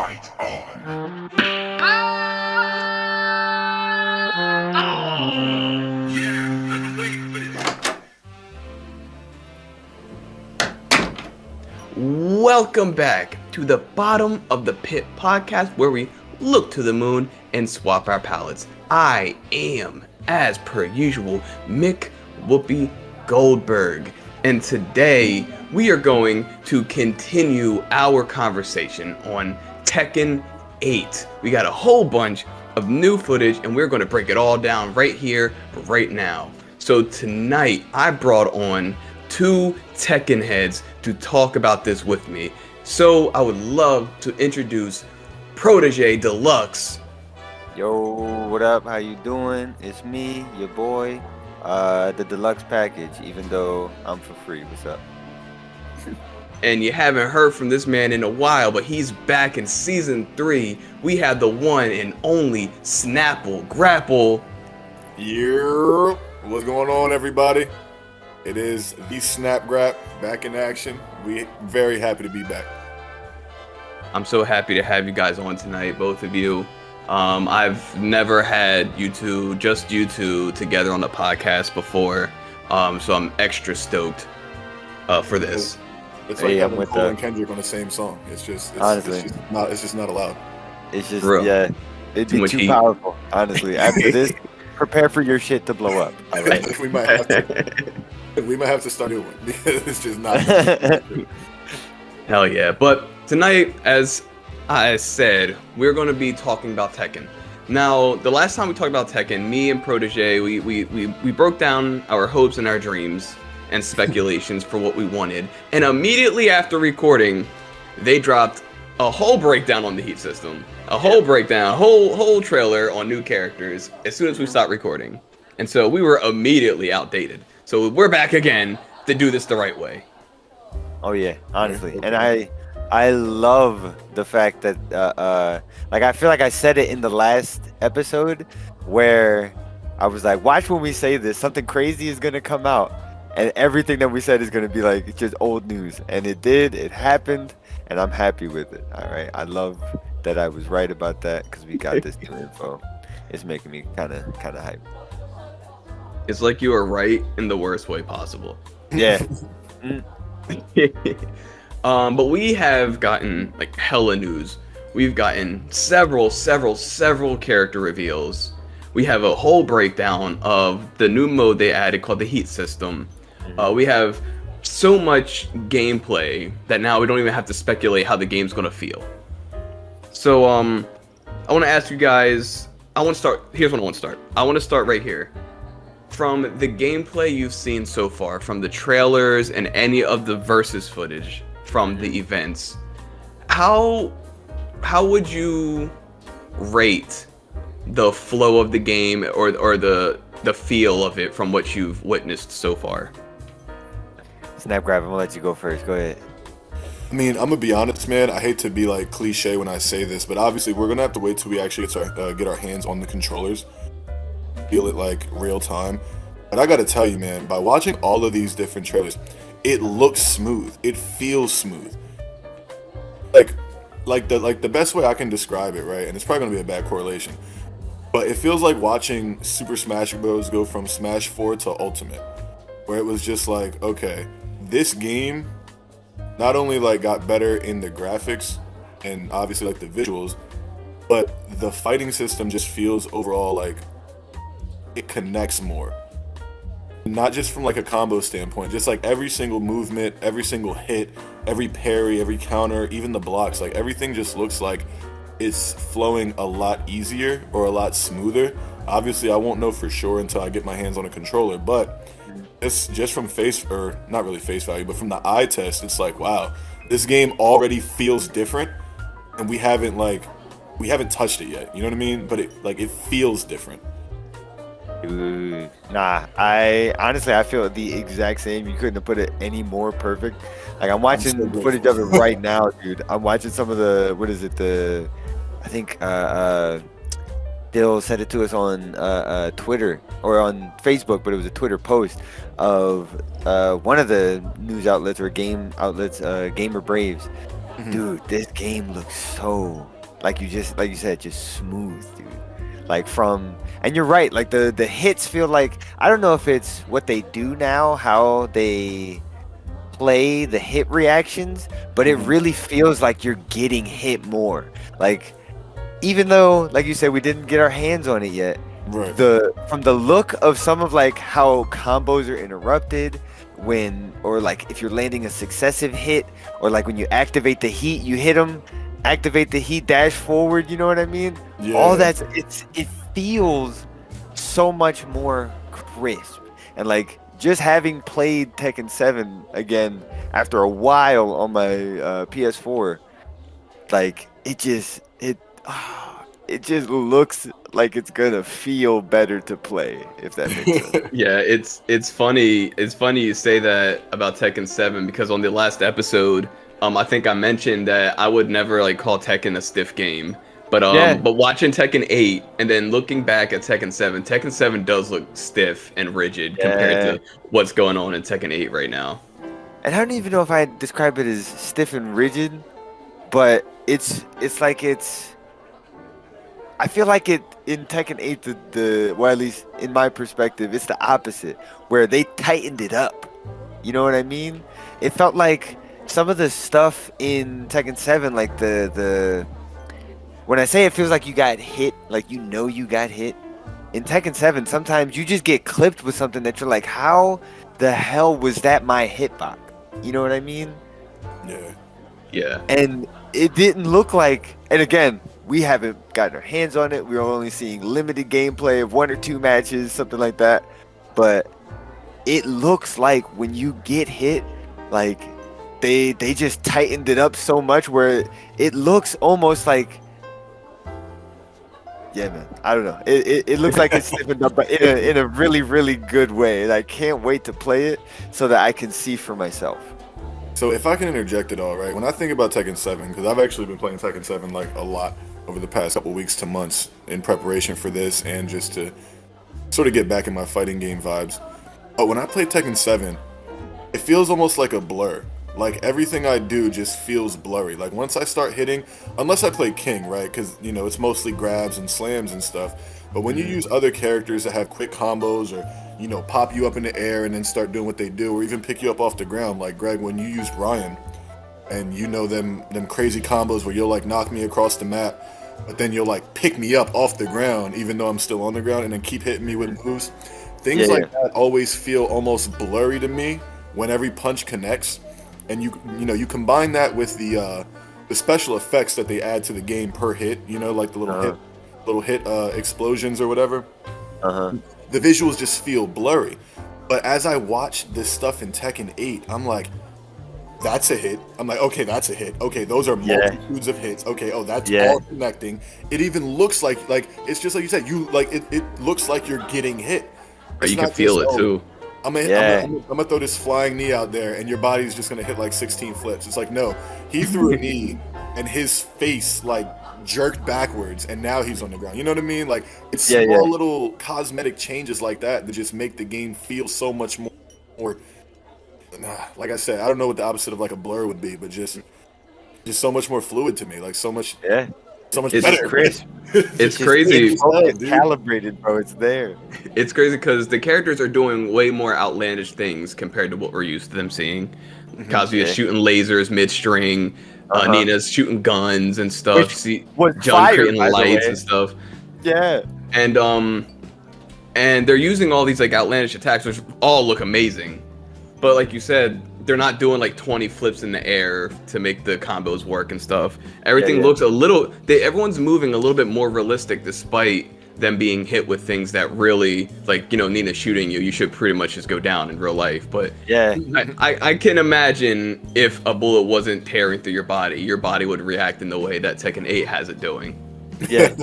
Fight on. Yeah, I've been waiting for this. Welcome back to the Bottom of the Pit podcast, where we look to the moon and swap our palettes. I am, as per usual, Mick Whoopi Goldberg, and today we are going to continue our conversation on Tekken 8. We got a whole bunch of new footage, and we're going to break it all down right here, right now. So tonight, I brought on two Tekken heads to talk about this with me. So I would love to introduce Protege Deluxe. Yo, what up? How you doing? It's me, your boy, the Deluxe package, even though I'm for free. What's up? And you haven't heard from this man in a while, but he's back in season 3. We have the one and only Snapple, Grapple. Yeah, what's going on, everybody? It is the Snap Grap back in action. We very happy to be back. I'm so happy to have you guys on tonight, both of you. I've never had just you two together on the podcast before, so I'm extra stoked for this. It's like having Cole and Kendrick on the same song. It's just not allowed. It's just Real. Yeah, it'd be too powerful. Honestly, after this, prepare for your shit to blow up. All right. We might have to start doing it because it's just not. Hell yeah. But tonight, as I said, we're going to be talking about Tekken. Now, the last time we talked about Tekken, me and Protege, we broke down our hopes and our dreams and speculations for what we wanted. And immediately after recording, they dropped a whole breakdown on the Heat system. A whole breakdown, whole trailer on new characters as soon as we stopped recording. And so we were immediately outdated. So we're back again to do this the right way. Oh yeah, honestly, and I love the fact that like I feel like I said it in the last episode where I was like, watch when we say this, something crazy is gonna come out, and everything that we said is gonna be like just old news, and it did, it happened, and I'm happy with it. All right, I love that I was right about that because we got this new info. It's making me kind of hype. It's like you were right in the worst way possible. Yeah. But we have gotten like hella news. We've gotten several character reveals. We have a whole breakdown of the new mode they added called the Heat system. We have so much gameplay that now we don't even have to speculate how the game's gonna feel. So I want to ask you guys. Here's what I want to start. I want to start right here. From the gameplay you've seen so far, from the trailers and any of the versus footage from the events, how would you rate the flow of the game or the feel of it from what you've witnessed so far? Snap Grab, I'm gonna let you go first. Go ahead. I mean, I'm gonna be honest, man. I hate to be like cliche when I say this, but obviously we're gonna have to wait till we actually get our hands on the controllers, feel it like real time. But I gotta tell you, man, by watching all of these different trailers, it looks smooth. It feels smooth. Like the best way I can describe it, right? And it's probably gonna be a bad correlation, but it feels like watching Super Smash Bros. Go from Smash 4 to Ultimate, where it was just like, okay, this game not only like got better in the graphics and obviously like the visuals, but the fighting system just feels overall like it connects more. Not just from like a combo standpoint, just like every single movement, every single hit, every parry, every counter, even the blocks, like everything just looks like it's flowing a lot easier or a lot smoother. Obviously, I won't know for sure until I get my hands on a controller, but it's just from not really face value, but from the eye test, it's like, wow, this game already feels different, and we haven't touched it yet. You know what I mean? But it feels different. Dude, nah, I feel the exact same. You couldn't have put it any more perfect. Like I'm watching footage of it right now, dude. I'm watching some of I think Dill sent it to us on Twitter or on Facebook, but it was a Twitter post of one of the news outlets or game outlets, Gamer Braves, dude, this game looks so like you said, just smooth, dude. Like and you're right, like the hits feel like, I don't know if it's what they do now, how they play the hit reactions, but it really feels like you're getting hit more. Like, even though, like you said, we didn't get our hands on it yet, Right. from the look of some of like how combos are interrupted or like if you're landing a successive hit, or like when you activate the heat, you hit them, activate the heat, dash forward, you know what I mean? Yeah. All it feels so much more crisp. And like, just having played Tekken 7 again after a while on my PS4, like it just looks like it's gonna feel better to play, if that makes sense. Yeah, it's funny. It's funny you say that about Tekken 7, because on the last episode, I think I mentioned that I would never like call Tekken a stiff game. But Yeah. but watching Tekken 8 and then looking back at Tekken 7 does look stiff and rigid compared to what's going on in Tekken 8 right now. And I don't even know if I describe it as stiff and rigid, but it's like I feel like it in Tekken 8, well, at least in my perspective, it's the opposite, where they tightened it up. You know what I mean? It felt like some of the stuff in Tekken 7, like when I say it feels like you got hit, like you know you got hit, in Tekken 7, sometimes you just get clipped with something that you're like, how the hell was that my hitbox? You know what I mean? Yeah. Yeah. And it didn't look like, and again, we haven't gotten our hands on it. We're only seeing limited gameplay of 1 or 2 matches, something like that. But it looks like when you get hit, like they just tightened it up so much where it looks almost like, yeah, man, I don't know. It looks like it's stiffened up, but in a really, really good way. And I can't wait to play it so that I can see for myself. So if I can interject at all, right? When I think about Tekken 7, because I've actually been playing Tekken 7 like a lot over the past couple weeks to months in preparation for this, and just to sort of get back in my fighting game vibes. But when I play Tekken 7, it feels almost like a blur. Like everything I do just feels blurry. Like once I start hitting, unless I play King, right? Because, you know, it's mostly grabs and slams and stuff. But when you use other characters that have quick combos, or, you know, pop you up in the air and then start doing what they do, or even pick you up off the ground, like Greg, when you used Ryan, and you know them crazy combos where you'll like knock me across the map, but then you'll like pick me up off the ground even though I'm still on the ground, and then keep hitting me with moves. Things like that always feel almost blurry to me when every punch connects. And you combine that with the special effects that they add to the game per hit, you know, like the little hit explosions or whatever. The visuals just feel blurry. But as I watch this stuff in Tekken 8, I'm like, that's a hit. I'm like, okay, that's a hit. Okay, those are multitudes of hits. Okay, oh, that's all connecting. It even looks like it's just like you said. You like it looks like you're getting hit. But you can feel it too. I'm gonna throw this flying knee out there, and your body's just gonna hit like 16 flips. It's like, no, he threw a knee, and his face like jerked backwards, and now he's on the ground. You know what I mean? Like, it's small little cosmetic changes like that just make the game feel so much more. Like I said, I don't know what the opposite of like a blur would be, but just so much more fluid to me. Like so much. So much It's better. crisp. It's crazy. It's calibrated, bro. It's there. It's crazy because the characters are doing way more outlandish things compared to what we're used to them seeing. Kazuya's shooting lasers mid-string. Nina's shooting guns and stuff. John creating lights and stuff. Yeah. And they're using all these like outlandish attacks, which all look amazing. But like you said, they're not doing like 20 flips in the air to make the combos work and stuff. Everything looks a little. Everyone's moving a little bit more realistic, despite them being hit with things that really, like, you know, Nina shooting you. You should pretty much just go down in real life. But I can imagine if a bullet wasn't tearing through your body would react in the way that Tekken 8 has it doing. Yeah.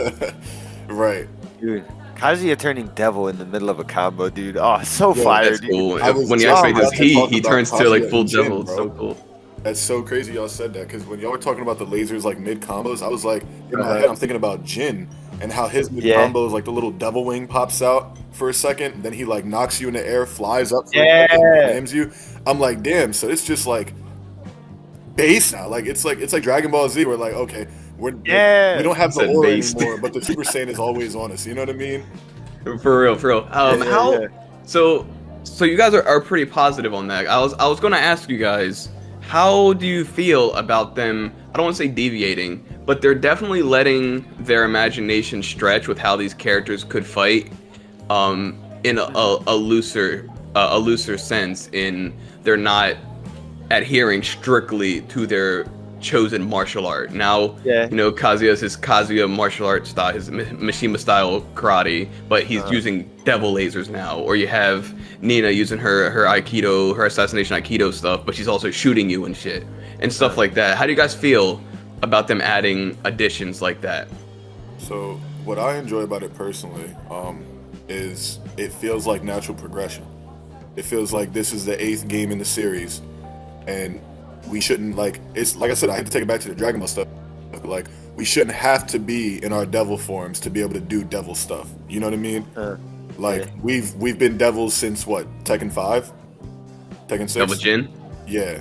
Right. Dude. Kazuya turning devil in the middle of a combo, dude. Oh, so fire, That's dude. cool. When he activates his heat, he turns to like full devil. It's so cool. That's so crazy y'all said that, because when y'all were talking about the lasers like mid combos, I was like, in my head I'm thinking about Jin and how his mid combos, like the little devil wing pops out for a second, then he like knocks you in the air, flies up, slams you. I'm like, damn. So it's just like base now. Like it's like Dragon Ball Z, where like okay, we don't have the Said aura based. anymore, but the Super Saiyan is always on us. You know what I mean? For real, for real. How? yeah. So you guys are pretty positive on that. I was gonna ask you guys, how do you feel about them? I don't want to say deviating, but they're definitely letting their imagination stretch with how these characters could fight, in a looser sense. In they're not adhering strictly to their chosen martial art. Now, Yeah. you know, Kazuya's his Kazuya martial art style, his Mishima style karate, but he's using devil lasers now. Or you have Nina using her Aikido, her assassination Aikido stuff, but she's also shooting you and shit and stuff like that. How do you guys feel about them adding additions like that? So what I enjoy about it personally, is it feels like natural progression. It feels like this is the 8th game in the series, and we shouldn't it's like I said, I had to take it back to the Dragon Ball stuff. Like we shouldn't have to be in our devil forms to be able to do devil stuff. You know what I mean? Yeah. We've been devils since what? Tekken 5? Tekken 6? Double Jin? Yeah.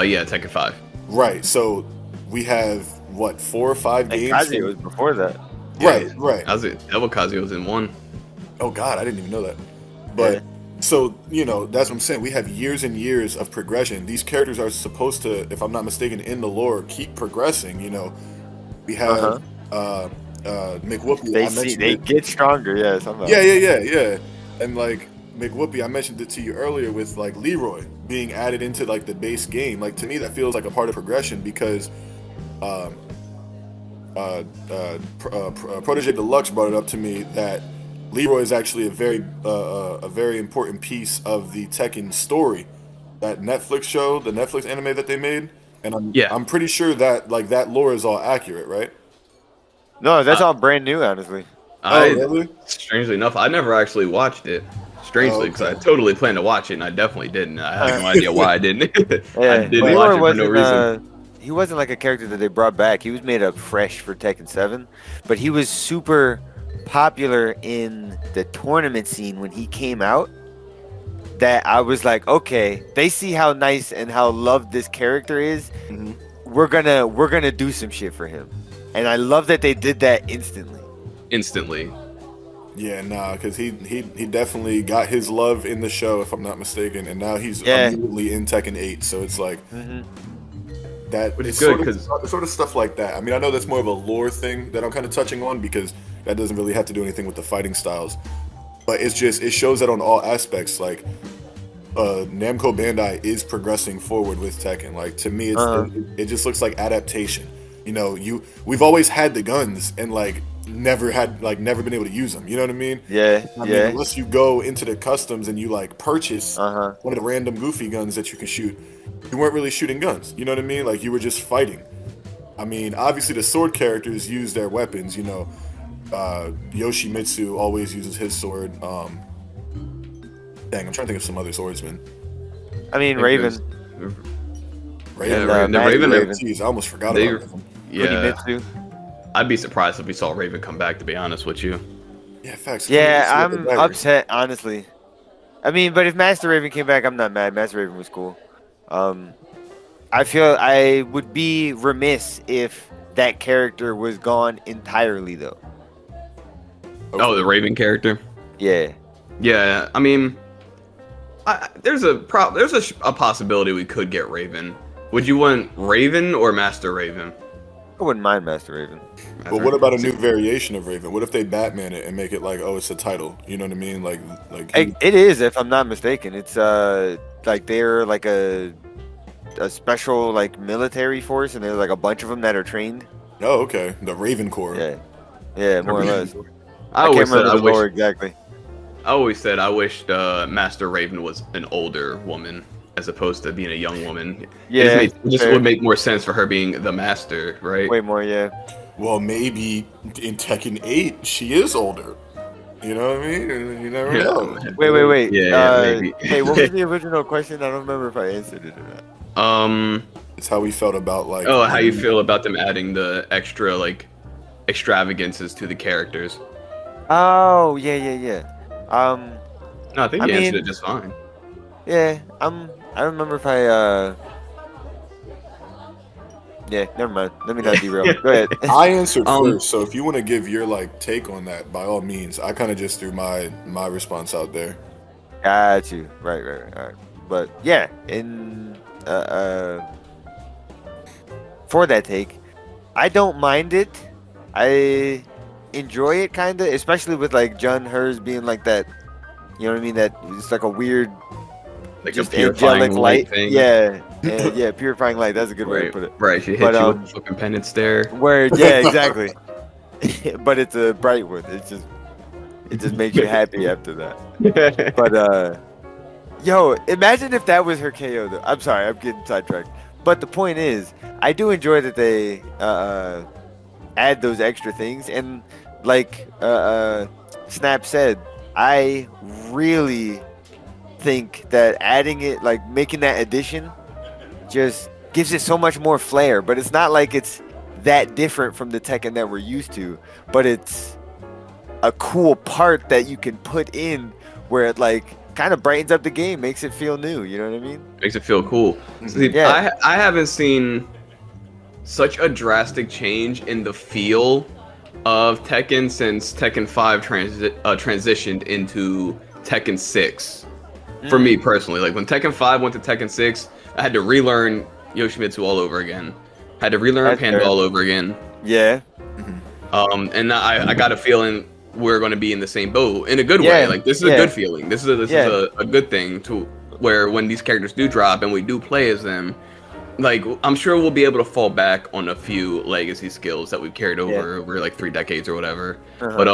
Yeah, Tekken 5. Right. So we have what, 4 or 5 And games? Kazuya was before that. Right, right. Devil Kazuya was in 1. Oh God, I didn't even know that. But Yeah. so, you know, that's what I'm saying. We have years and years of progression. These characters are supposed to, if I'm not mistaken, in the lore, keep progressing. You know, we have McWhoopi. They get stronger, yeah. Somehow. Yeah. And like McWhoopi, I mentioned it to you earlier with like Leroy being added into like the base game. Like to me, that feels like a part of progression because Protege Deluxe brought it up to me that Leroy is actually a very important piece of the Tekken story, that Netflix show, the Netflix anime that they made, and I'm pretty sure that like that lore is all accurate, right? No, that's all brand new, honestly. Really? Strangely enough, I never actually watched it. Strangely, because I totally planned to watch it and I definitely didn't. I have no idea why I didn't. I didn't watch it for no reason. He wasn't like a character that they brought back. He was made up fresh for Tekken 7, but he was super popular in the tournament scene when he came out. That I was like, okay, they see how nice and how loved this character is. Mm-hmm. We're gonna do some shit for him, and I love that they did that instantly. Yeah, nah, because he definitely got his love in the show, if I'm not mistaken, and now he's immediately in Tekken 8. So it's like that. Which is it's good sort of stuff like that. I mean, I know that's more of a lore thing that I'm kind of touching on because that doesn't really have to do anything with the fighting styles, but it shows that on all aspects. Like Namco Bandai is progressing forward with Tekken. Like to me, it just looks like adaptation. You know, we've always had the guns and like never been able to use them. You know what I mean? Yeah, I mean, unless you go into the customs and you like purchase one of the random goofy guns that you can shoot, you weren't really shooting guns. You know what I mean? Like you were just fighting. I mean, obviously the sword characters use their weapons. You know, Yoshimitsu always uses his sword. Dang, I'm trying to think of some other swordsmen. I mean, Raven. Raven. Jeez, I almost forgot about him. Yeah. Kunimitsu. I'd be surprised if we saw Raven come back, to be honest with you. Yeah, facts. Yeah, I'm upset, honestly. I mean, but if Master Raven came back, I'm not mad. Master Raven was cool. I feel I would be remiss if that character was gone entirely, though. Oh, the Raven character? Yeah. Yeah, I mean, there's a possibility we could get Raven. Would you want Raven or Master Raven? I wouldn't mind Master Raven. But what about a new variation of Raven? What if they Batman it and make it like, oh, it's a title? You know what I mean? Like It is, if I'm not mistaken. It's like they're like a special like military force, and there's like a bunch of them that are trained. Oh, okay. The Raven Corps. Yeah, more or less. I can't remember the lore exactly. I always said I wished Master Raven was an older woman as opposed to being a young woman. Yeah, it just would make more sense for her being the master, right? Way more, yeah. Well, maybe in Tekken 8 she is older. You know what I mean? You never know. Wait. Yeah, maybe. Hey, what was the original question? I don't remember if I answered it or not. It's how we felt about like. Oh, how you feel about them adding the extra like extravagances to the characters? Oh, yeah. No, I think you answered it just fine. Yeah, I don't remember if I Yeah, never mind. Let me not derail. Go ahead. I answered Um, first, so if you want to give your like take on that, by all means. I kind of just threw my response out there. Got you. Right. But yeah, in for that take, I don't mind it. I enjoy it kind of, especially with like Jun hers being like that. You know what I mean? That it's like a weird, like just a purifying angelic light. thing. Yeah, yeah, purifying light. That's a good way to Right, put it. right. She hit But, you with a fucking penance stare. Where yeah, exactly. But it's a bright one. It just makes you happy after that. But yo, imagine if that was her KO though. I'm sorry, I'm getting sidetracked. But the point is, I do enjoy that they add those extra things, and like Snap said, I really think that adding it, like making that addition, just gives it so much more flair. But it's not like it's that different from the Tekken that we're used to, but it's a cool part that you can put in where it like kind of brightens up the game, makes it feel new. You know what I mean? Makes it feel cool. See, Yeah. I haven't seen such a drastic change in the feel of Tekken since Tekken 5 transitioned into Tekken 6. For me personally, like when Tekken 5 went to Tekken 6, I had to relearn Yoshimitsu all over again. Had to relearn That's Panda fair. all over again. Yeah. And I got a feeling we're going to be in the same boat in a good way. Yeah, Like this is yeah. a good feeling. This is Yeah. a good thing to where when these characters do drop and we do play as them, like I'm sure we'll be able to fall back on a few legacy skills that we've carried over like 3 decades or whatever. Uh-huh. But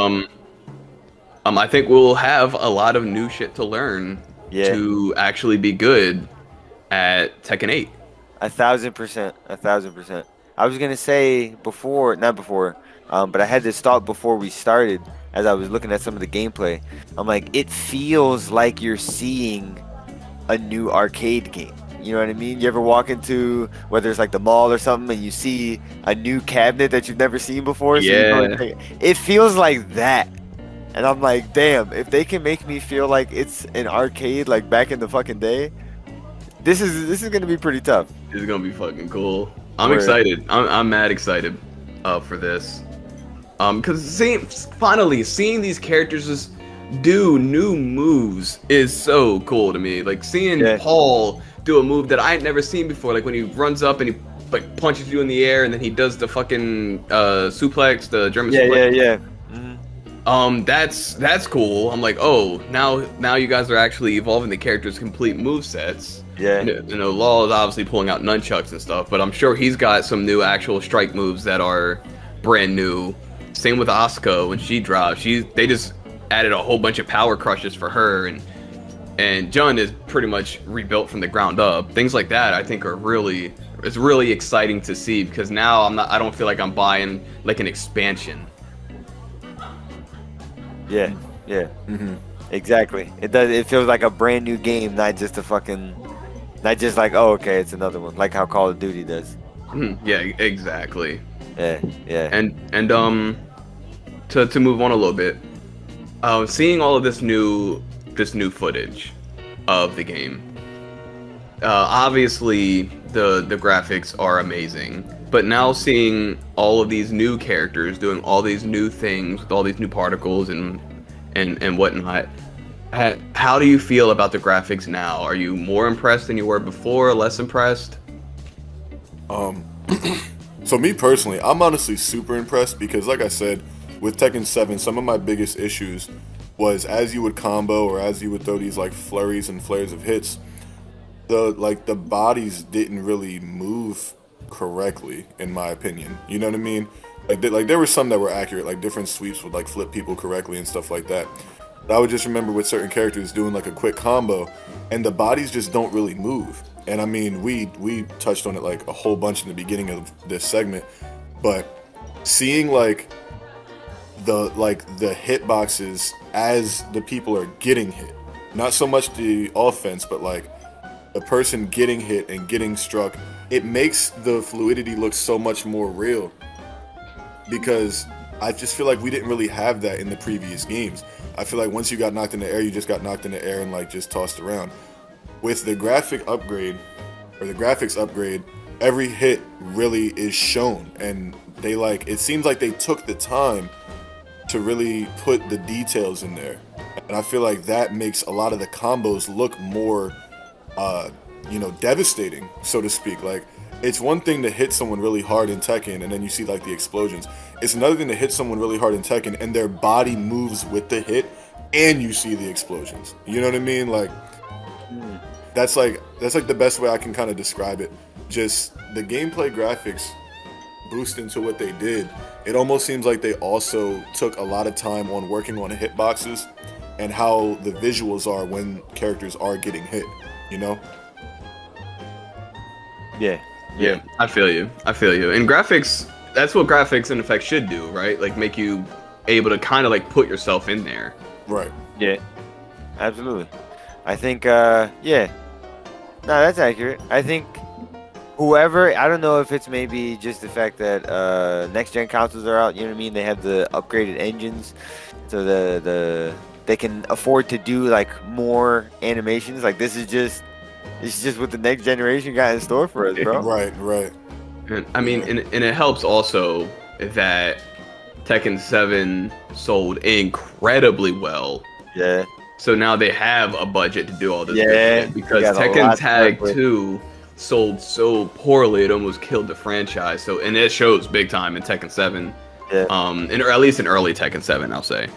I think we'll have a lot of new shit to learn to actually be good at Tekken 8. 1,000%. 1,000%. I was gonna say not before, but I had this thought before we started as I was looking at some of the gameplay. I'm like, it feels like you're seeing a new arcade game. You know what I mean? You ever walk into, whether it's like the mall or something, and you see a new cabinet that you've never seen before? So you go and take it. It feels like that. And I'm like, damn, if they can make me feel like it's an arcade like back in the fucking day, this is gonna be pretty tough. It's gonna be fucking cool. I'm Word. excited. I'm mad excited for this. Because finally seeing these characters just do new moves is so cool to me. Like seeing Paul do a move that I had never seen before. Like when he runs up and he like punches you in the air and then he does the fucking suplex, the German suplex. Yeah. That's cool. I'm like, oh, now you guys are actually evolving the characters' complete move sets. Yeah. You know, Law is obviously pulling out nunchucks and stuff, but I'm sure he's got some new actual strike moves that are brand new. Same with Asuka when she dropped. They just added a whole bunch of power crushes for her, and Jun is pretty much rebuilt from the ground up. Things like that I think it's really exciting to see because now I don't feel like I'm buying like an expansion. Yeah. Exactly. It does. It feels like a brand new game, not just like, oh, okay, it's another one, like how Call of Duty does. Yeah, exactly. Yeah. And to move on a little bit, seeing all of this new footage of the game, obviously the graphics are amazing, but now seeing all of these new characters doing all these new things with all these new particles and whatnot, how do you feel about the graphics now? Are you more impressed than you were before, less impressed? So me personally, I'm honestly super impressed because like I said, with Tekken 7, some of my biggest issues was as you would combo or as you would throw these like flurries and flares of hits, the bodies didn't really move correctly in my opinion. You know what I mean? Like there were some that were accurate, like different sweeps would like flip people correctly and stuff like that. But I would just remember with certain characters doing like a quick combo and the bodies just don't really move. And I mean, we touched on it like a whole bunch in the beginning of this segment, but seeing like the hitboxes as the people are getting hit, not so much the offense, but like the person getting hit and getting struck, it makes the fluidity look so much more real because I just feel like we didn't really have that in the previous games. I feel like once you got knocked in the air, you just got knocked in the air and like just tossed around. With the graphics upgrade, every hit really is shown, and they like it seems like they took the time to really put the details in there, and I feel like that makes a lot of the combos look more devastating, so to speak. Like, it's one thing to hit someone really hard in Tekken and then you see like the explosions. It's another thing to hit someone really hard in Tekken and their body moves with the hit and you see the explosions. You know what I mean? Like, that's like the best way I can kind of describe it. Just the gameplay graphics boost into what they did. It almost seems like they also took a lot of time on working on hitboxes and how the visuals are when characters are getting hit, you know? Yeah, I feel you. And graphics, that's what graphics in effect should do, right? Like, make you able to kind of like put yourself in there. Right. Yeah, absolutely. I think, no, that's accurate. I think whoever, I don't know if it's maybe just the fact that next gen consoles are out, you know what I mean? They have the upgraded engines, so they can afford to do like more animations. Like, it's just what the next generation got in store for us, bro. Right. And I mean, and it helps also that Tekken 7 sold incredibly well. Yeah. So now they have a budget to do all this. Yeah, because Tekken Tag 2 sold so poorly, it almost killed the franchise. So, and it shows big time in Tekken 7. Yeah. Or at least in early Tekken 7, I'll say.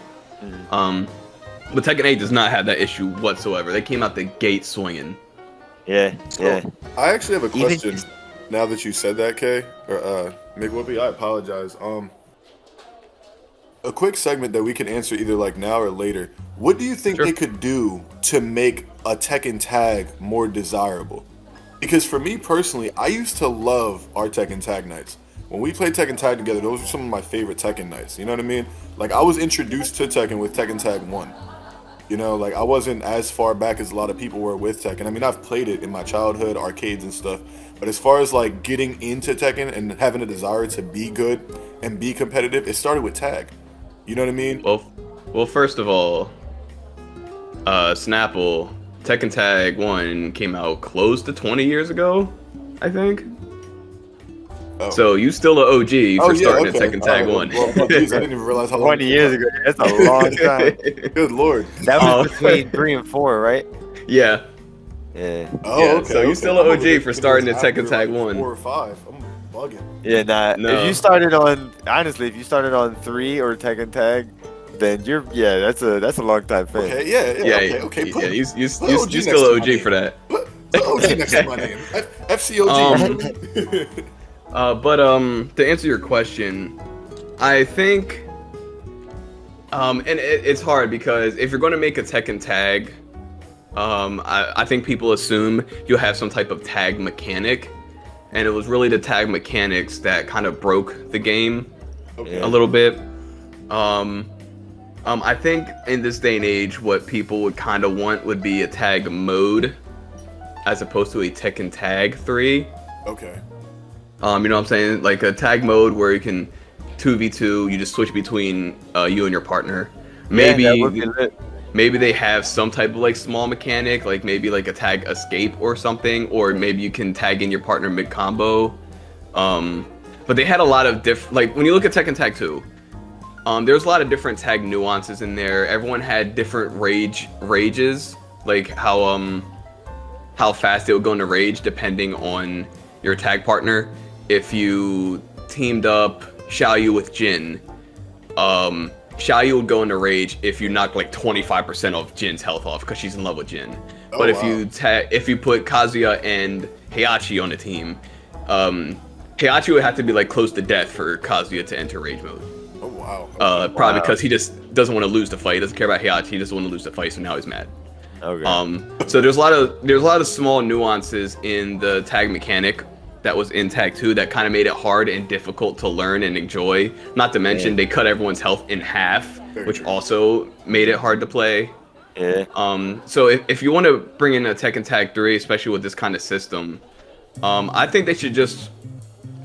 But Tekken 8 does not have that issue whatsoever. They came out the gate swinging. Yeah. I actually have a question. Even- Now that you said that, Kay, or McWhoopi, I apologize. A quick segment that we can answer either like now or later. What do you think they could do to make a Tekken Tag more desirable? Because for me personally, I used to love our Tekken Tag nights. When we played Tekken Tag together, those were some of my favorite Tekken nights. You know what I mean? Like, I was introduced to Tekken with Tekken Tag 1. You know, like, I wasn't as far back as a lot of people were with Tekken. I mean, I've played it in my childhood, arcades and stuff. But as far as, like, getting into Tekken and having a desire to be good and be competitive, it started with Tag. You know what I mean? Well, first of all, Snapple, Tekken Tag 1 came out close to 20 years ago, I think. Oh. So you still an OG for starting at Tekken Tag 1. Well, geez, I didn't even realize how long 20 years ago. That's a long time. Good lord. That was between 3 and 4, right? Yeah. Yeah. Oh, yeah, okay. So you still an OG for starting at Tekken Tag 1. 4 or 5. I'm bugging. Yeah, nah. No. If you started on 3 or Tekken Tag, then that's a long time fan. Okay, okay. You still an OG for that. Put OG next to my name. FCOG. But to answer your question, I think and it's hard because if you're going to make a Tekken Tag, I think people assume you'll have some type of tag mechanic, and it was really the tag mechanics that kind of broke the game a little bit. I think in this day and age, what people would kind of want would be a tag mode as opposed to a Tekken Tag 3. Okay. You know what I'm saying? Like a tag mode where you can 2v2, you just switch between you and your partner. Maybe maybe they have some type of like small mechanic, like maybe like a tag escape or something, or maybe you can tag in your partner mid combo. But they had a lot of like when you look at Tekken Tag 2, there's a lot of different tag nuances in there. Everyone had different rages, like how fast they would go into rage depending on your tag partner. If you teamed up Xiaoyu with Jin, Xiaoyu would go into rage if you knocked like 25% of Jin's health off because she's in love with Jin. But if you put Kazuya and Heihachi on the team, Heihachi would have to be like close to death for Kazuya to enter rage mode. Oh wow. Probably because he just doesn't want to lose the fight. He doesn't care about Heihachi. He doesn't want to lose the fight, so now he's mad. Okay. So there's a lot of small nuances in the tag mechanic that was in Tag 2 that kind of made it hard and difficult to learn and enjoy. Not to mention they cut everyone's health in half, which also made it hard to play. Yeah. So if you want to bring in a Tekken Tag 3, especially with this kind of system, I think they should just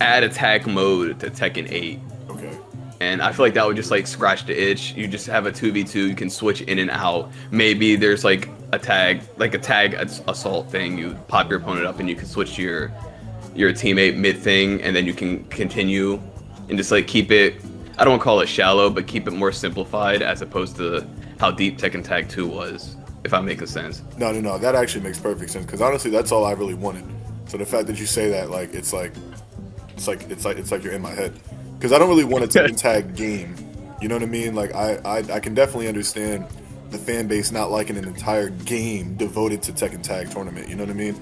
add a tag mode to Tekken 8. Okay. And I feel like that would just like scratch the itch. You just have a 2v2, you can switch in and out. Maybe there's like a tag assault thing. You pop your opponent up and you can switch to your teammate mid thing, and then you can continue and just like keep it. I don't want to call it shallow, but keep it more simplified as opposed to how deep Tekken Tag 2 was. If I'm making sense. No, that actually makes perfect sense because honestly, that's all I really wanted. So the fact that you say that, like, it's like you're in my head because I don't really want a Tekken Tag game. You know what I mean? Like, I can definitely understand the fan base not liking an entire game devoted to Tekken Tag tournament. You know what I mean?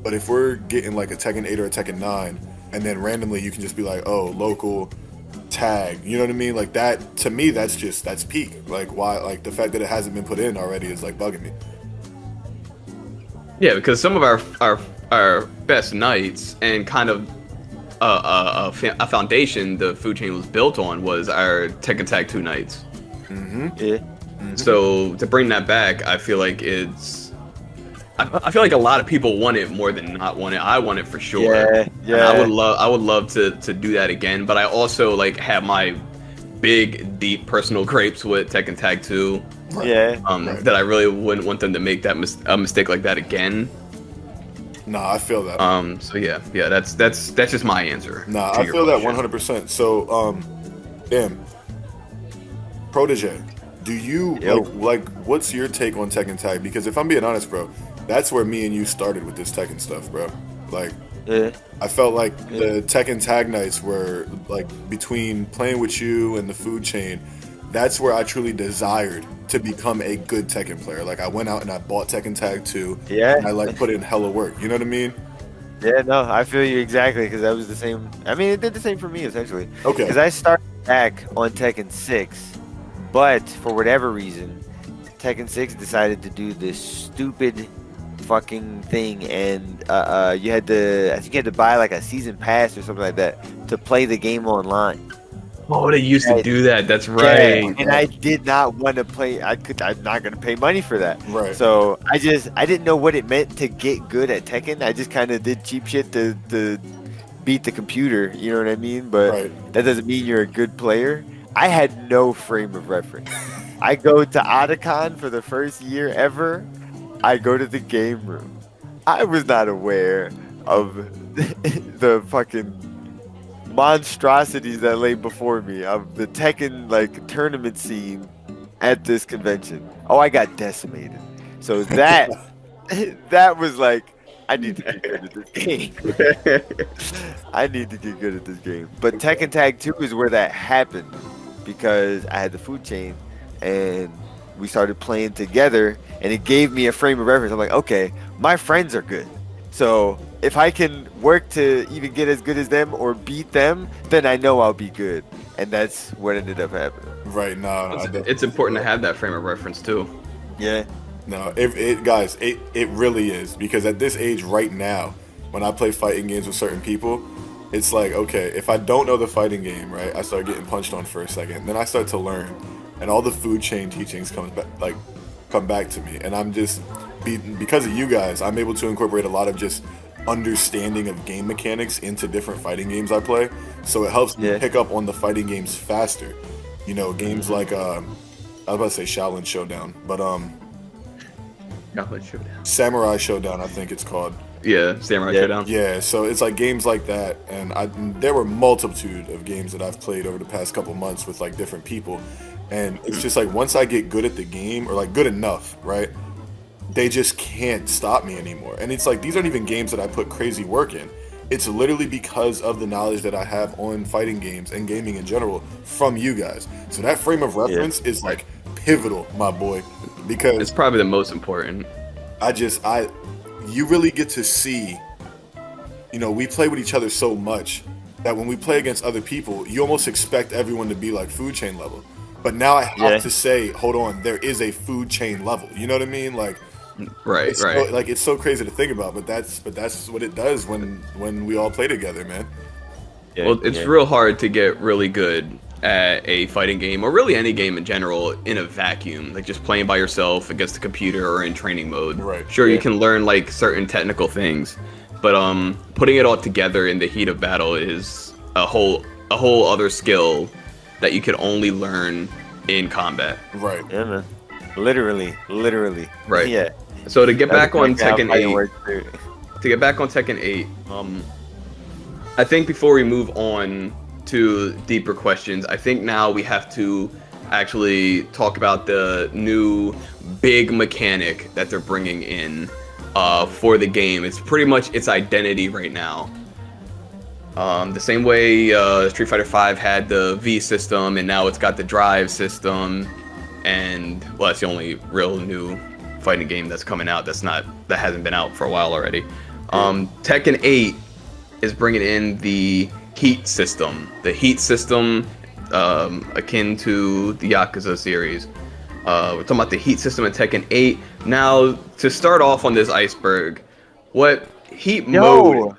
But if we're getting like a Tekken 8 or a Tekken 9, and then randomly you can just be like, oh, local tag, you know what I mean? Like that, to me, that's peak. Like, why? Like the fact that it hasn't been put in already is like bugging me. Yeah, because some of our best nights and kind of a foundation the food chain was built on was our Tekken Tag 2 nights. Yeah. Mm-hmm. So to bring that back, I feel like I feel like a lot of people want it more than not want it. I want it for sure. Yeah. And I would love to do that again. But I also like have my big, deep personal grapes with Tekken Tag 2. Yeah. That I really wouldn't want them to make that a mistake like that again. Nah, I feel that. So yeah, that's just my answer. Nah, I feel that 100%. So, damn, Protege, do you like what's your take on Tekken Tag? Because if I'm being honest, bro, that's where me and you started with this Tekken stuff, bro. Like, I felt like the Tekken Tag nights were like between playing with you and the food chain. That's where I truly desired to become a good Tekken player. Like, I went out and I bought Tekken Tag 2. Yeah. And I like put in hella work. You know what I mean? Yeah, no, I feel you exactly because that was the same. I mean, it did the same for me essentially. Okay. Because I started back on Tekken 6, but for whatever reason, Tekken 6 decided to do this stupid fucking thing, and I think you had to buy like a season pass or something like that to play the game online. Oh, they used to do that. That's right. Yeah, and I did not want to play. I'm not going to pay money for that. Right. So I didn't know what it meant to get good at Tekken. I just kind of did cheap shit to beat the computer. You know what I mean? But that doesn't mean you're a good player. I had no frame of reference. I go to Otacon for the first year ever. I go to the game room. I was not aware of the fucking monstrosities that lay before me of the Tekken like tournament scene at this convention. Oh, I got decimated. So that was like, I need to get good at this game. I need to get good at this game. But Tekken Tag 2 is where that happened because I had the food chain and we started playing together and it gave me a frame of reference. I'm like, okay, my friends are good. So if I can work to even get as good as them or beat them, then I know I'll be good. And that's what ended up happening. Right. No, it's important to have that frame of reference too. Yeah. No, it really is, because at this age right now, when I play fighting games with certain people, it's like, okay, if I don't know the fighting game, right, I start getting punched on for a second, then I start to learn, and all the food chain teachings come back to me, and I'm just because of you guys, I'm able to incorporate a lot of just understanding of game mechanics into different fighting games I play, so it helps me pick up on the fighting games faster. You know, games like I was about to say Shaolin Showdown, but Samurai Showdown, I think it's called. Yeah, Samurai Showdown. Yeah, so it's like games like that, and there were multitude of games that I've played over the past couple months with like different people, and it's just like once I get good at the game, or like good enough, right, they just can't stop me anymore. And it's like, these aren't even games that I put crazy work in. It's literally because of the knowledge that I have on fighting games and gaming in general from you guys. So that frame of reference is like pivotal, my boy, because it's probably the most important. You really get to see, you know, we play with each other so much that when we play against other people, you almost expect everyone to be like food chain level. But now I have to say, hold on, there is a food chain level. You know what I mean? Like, right. So, like, it's so crazy to think about, but that's what it does when we all play together, man. Yeah, well, it's real hard to get really good at a fighting game, or really any game in general, in a vacuum, like just playing by yourself against the computer or in training mode. Right. Sure, you can learn like certain technical things, but putting it all together in the heat of battle is a whole other skill that you could only learn in combat. Right. Yeah, man. Literally. Right. Yeah. So to get back on Tekken 8, I think before we move on to deeper questions, I think now we have to actually talk about the new big mechanic that they're bringing in for the game. It's pretty much its identity right now. The same way Street Fighter V had the V system, and now it's got the drive system, and well, that's the only real new fighting game that's coming out that hasn't been out for a while already. Tekken 8 is bringing in the heat system. The heat system, akin to the Yakuza series. We're talking about the heat system in Tekken 8. Now, to start off on this iceberg, what heat mode?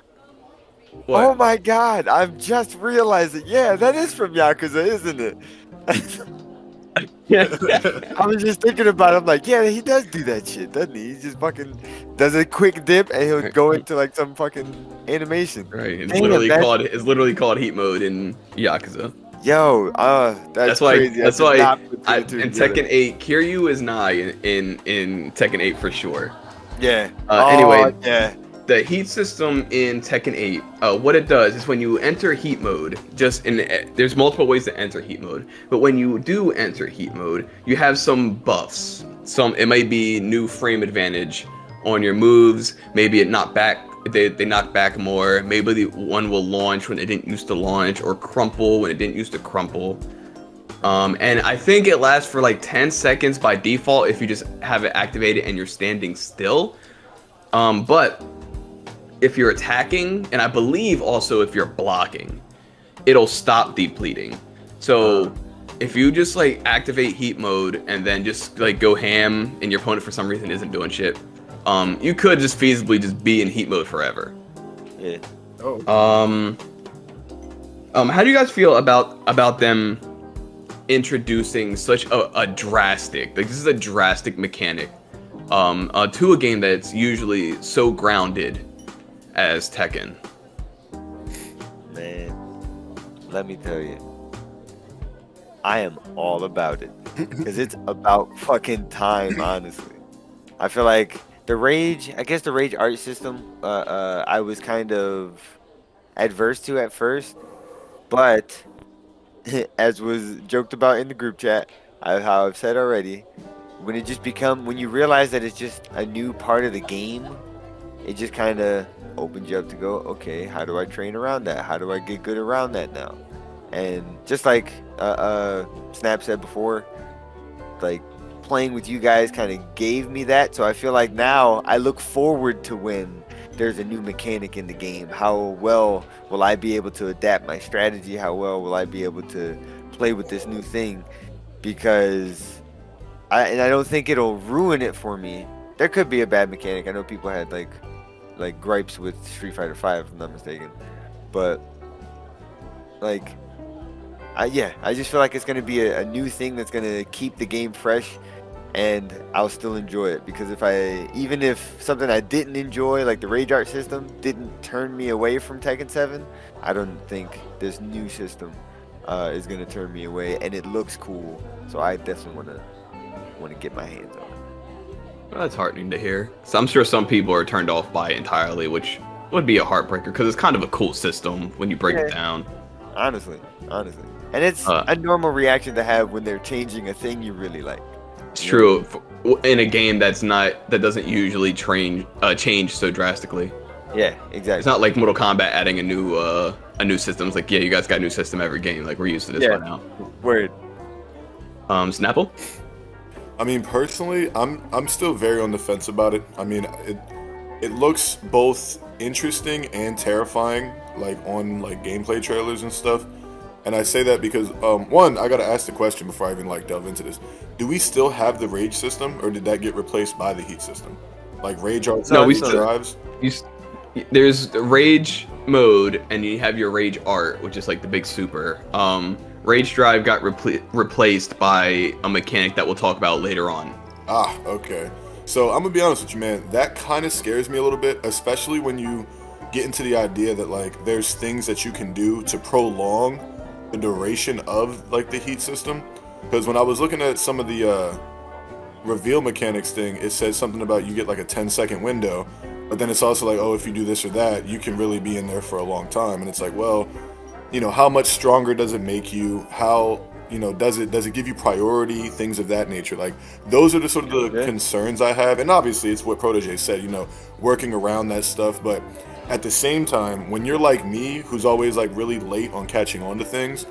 What? Oh my god, I'm just realizing. Yeah, that is from Yakuza, isn't it? I was just thinking about it. I'm like, yeah, he does do that shit, doesn't he? He just fucking does a quick dip and he'll go into like some fucking animation. Right, it's Damn, literally called heat mode in Yakuza. Yo, that's crazy. That's why in together. Tekken 8, Kiryu is Nai in Tekken 8 for sure. Yeah. Anyway, yeah. the heat system in Tekken 8, what it does is when you enter heat mode, there's multiple ways to enter heat mode, but when you do enter heat mode, you have some buffs. It might be new frame advantage on your moves, maybe they knock back more, maybe the one will launch when it didn't used to launch, or crumple when it didn't used to crumple. And I think it lasts for like 10 seconds by default if you just have it activated and you're standing still. But if you're attacking, and I believe also if you're blocking, it'll stop depleting. So if you just like activate heat mode and then just like go ham and your opponent for some reason isn't doing shit, you could just feasibly just be in heat mode forever. Yeah. How do you guys feel about them introducing such a drastic, like this is a drastic mechanic to a game that's usually so grounded as Tekken? Man, let me tell you, I am all about it because it's about fucking time. Honestly, I feel like the Rage art system, I was kind of adverse to at first, but as was joked about in the group chat, how I've said already, when you realize that it's just a new part of the game, it just kind of opens you up to go, okay, how do I train around that? How do I get good around that now? And just like Snap said before, like playing with you guys kind of gave me that. So I feel like now I look forward to when there's a new mechanic in the game. How well will I be able to adapt my strategy? How well will I be able to play with this new thing? Because I don't think it'll ruin it for me. There could be a bad mechanic. I know people had like gripes with Street Fighter V, if I'm not mistaken. But like, I just feel like it's gonna be a new thing that's gonna keep the game fresh, and I'll still enjoy it. Because even if something I didn't enjoy, like the Rage Art system, didn't turn me away from Tekken 7, I don't think this new system is gonna turn me away, and it looks cool. So I definitely wanna get my hands on it. Well, that's heartening to hear. So I'm sure some people are turned off by it entirely, which would be a heartbreaker because it's kind of a cool system when you break it down. Honestly. And it's a normal reaction to have when they're changing a thing you really like. It's true in a game that doesn't usually change so drastically. Yeah, exactly. It's not like Mortal Kombat adding a new system. It's like, yeah, you guys got a new system every game. Like, we're used to this by now. Word. Snapple? I mean, personally, I'm still very on the fence about it. I mean, it looks both interesting and terrifying, like on like gameplay trailers and stuff. And I say that because one, I gotta ask the question before I even like delve into this. Do we still have the Rage system, or did that get replaced by the Heat system? Like Rage Art No, we still still drives. There's the Rage mode, and you have your Rage Art, which is like the big super. Rage Drive got replaced by a mechanic that we'll talk about later on. Ah, okay. So I'm gonna be honest with you, man. That kind of scares me a little bit, especially when you get into the idea that like there's things that you can do to prolong the duration of like the heat system. Because when I was looking at some of the reveal mechanics thing, it said something about you get like a 10-second window, But then it's also like, oh, if you do this or that, you can really be in there for a long time. And it's like, well, how much stronger does it make you? How, does it give you priority? Things of that nature. Like those are the sort of the concerns I have. And obviously, it's what Protege said. Working around that stuff. But at the same time, when you're like me, who's always like really late on catching on to things,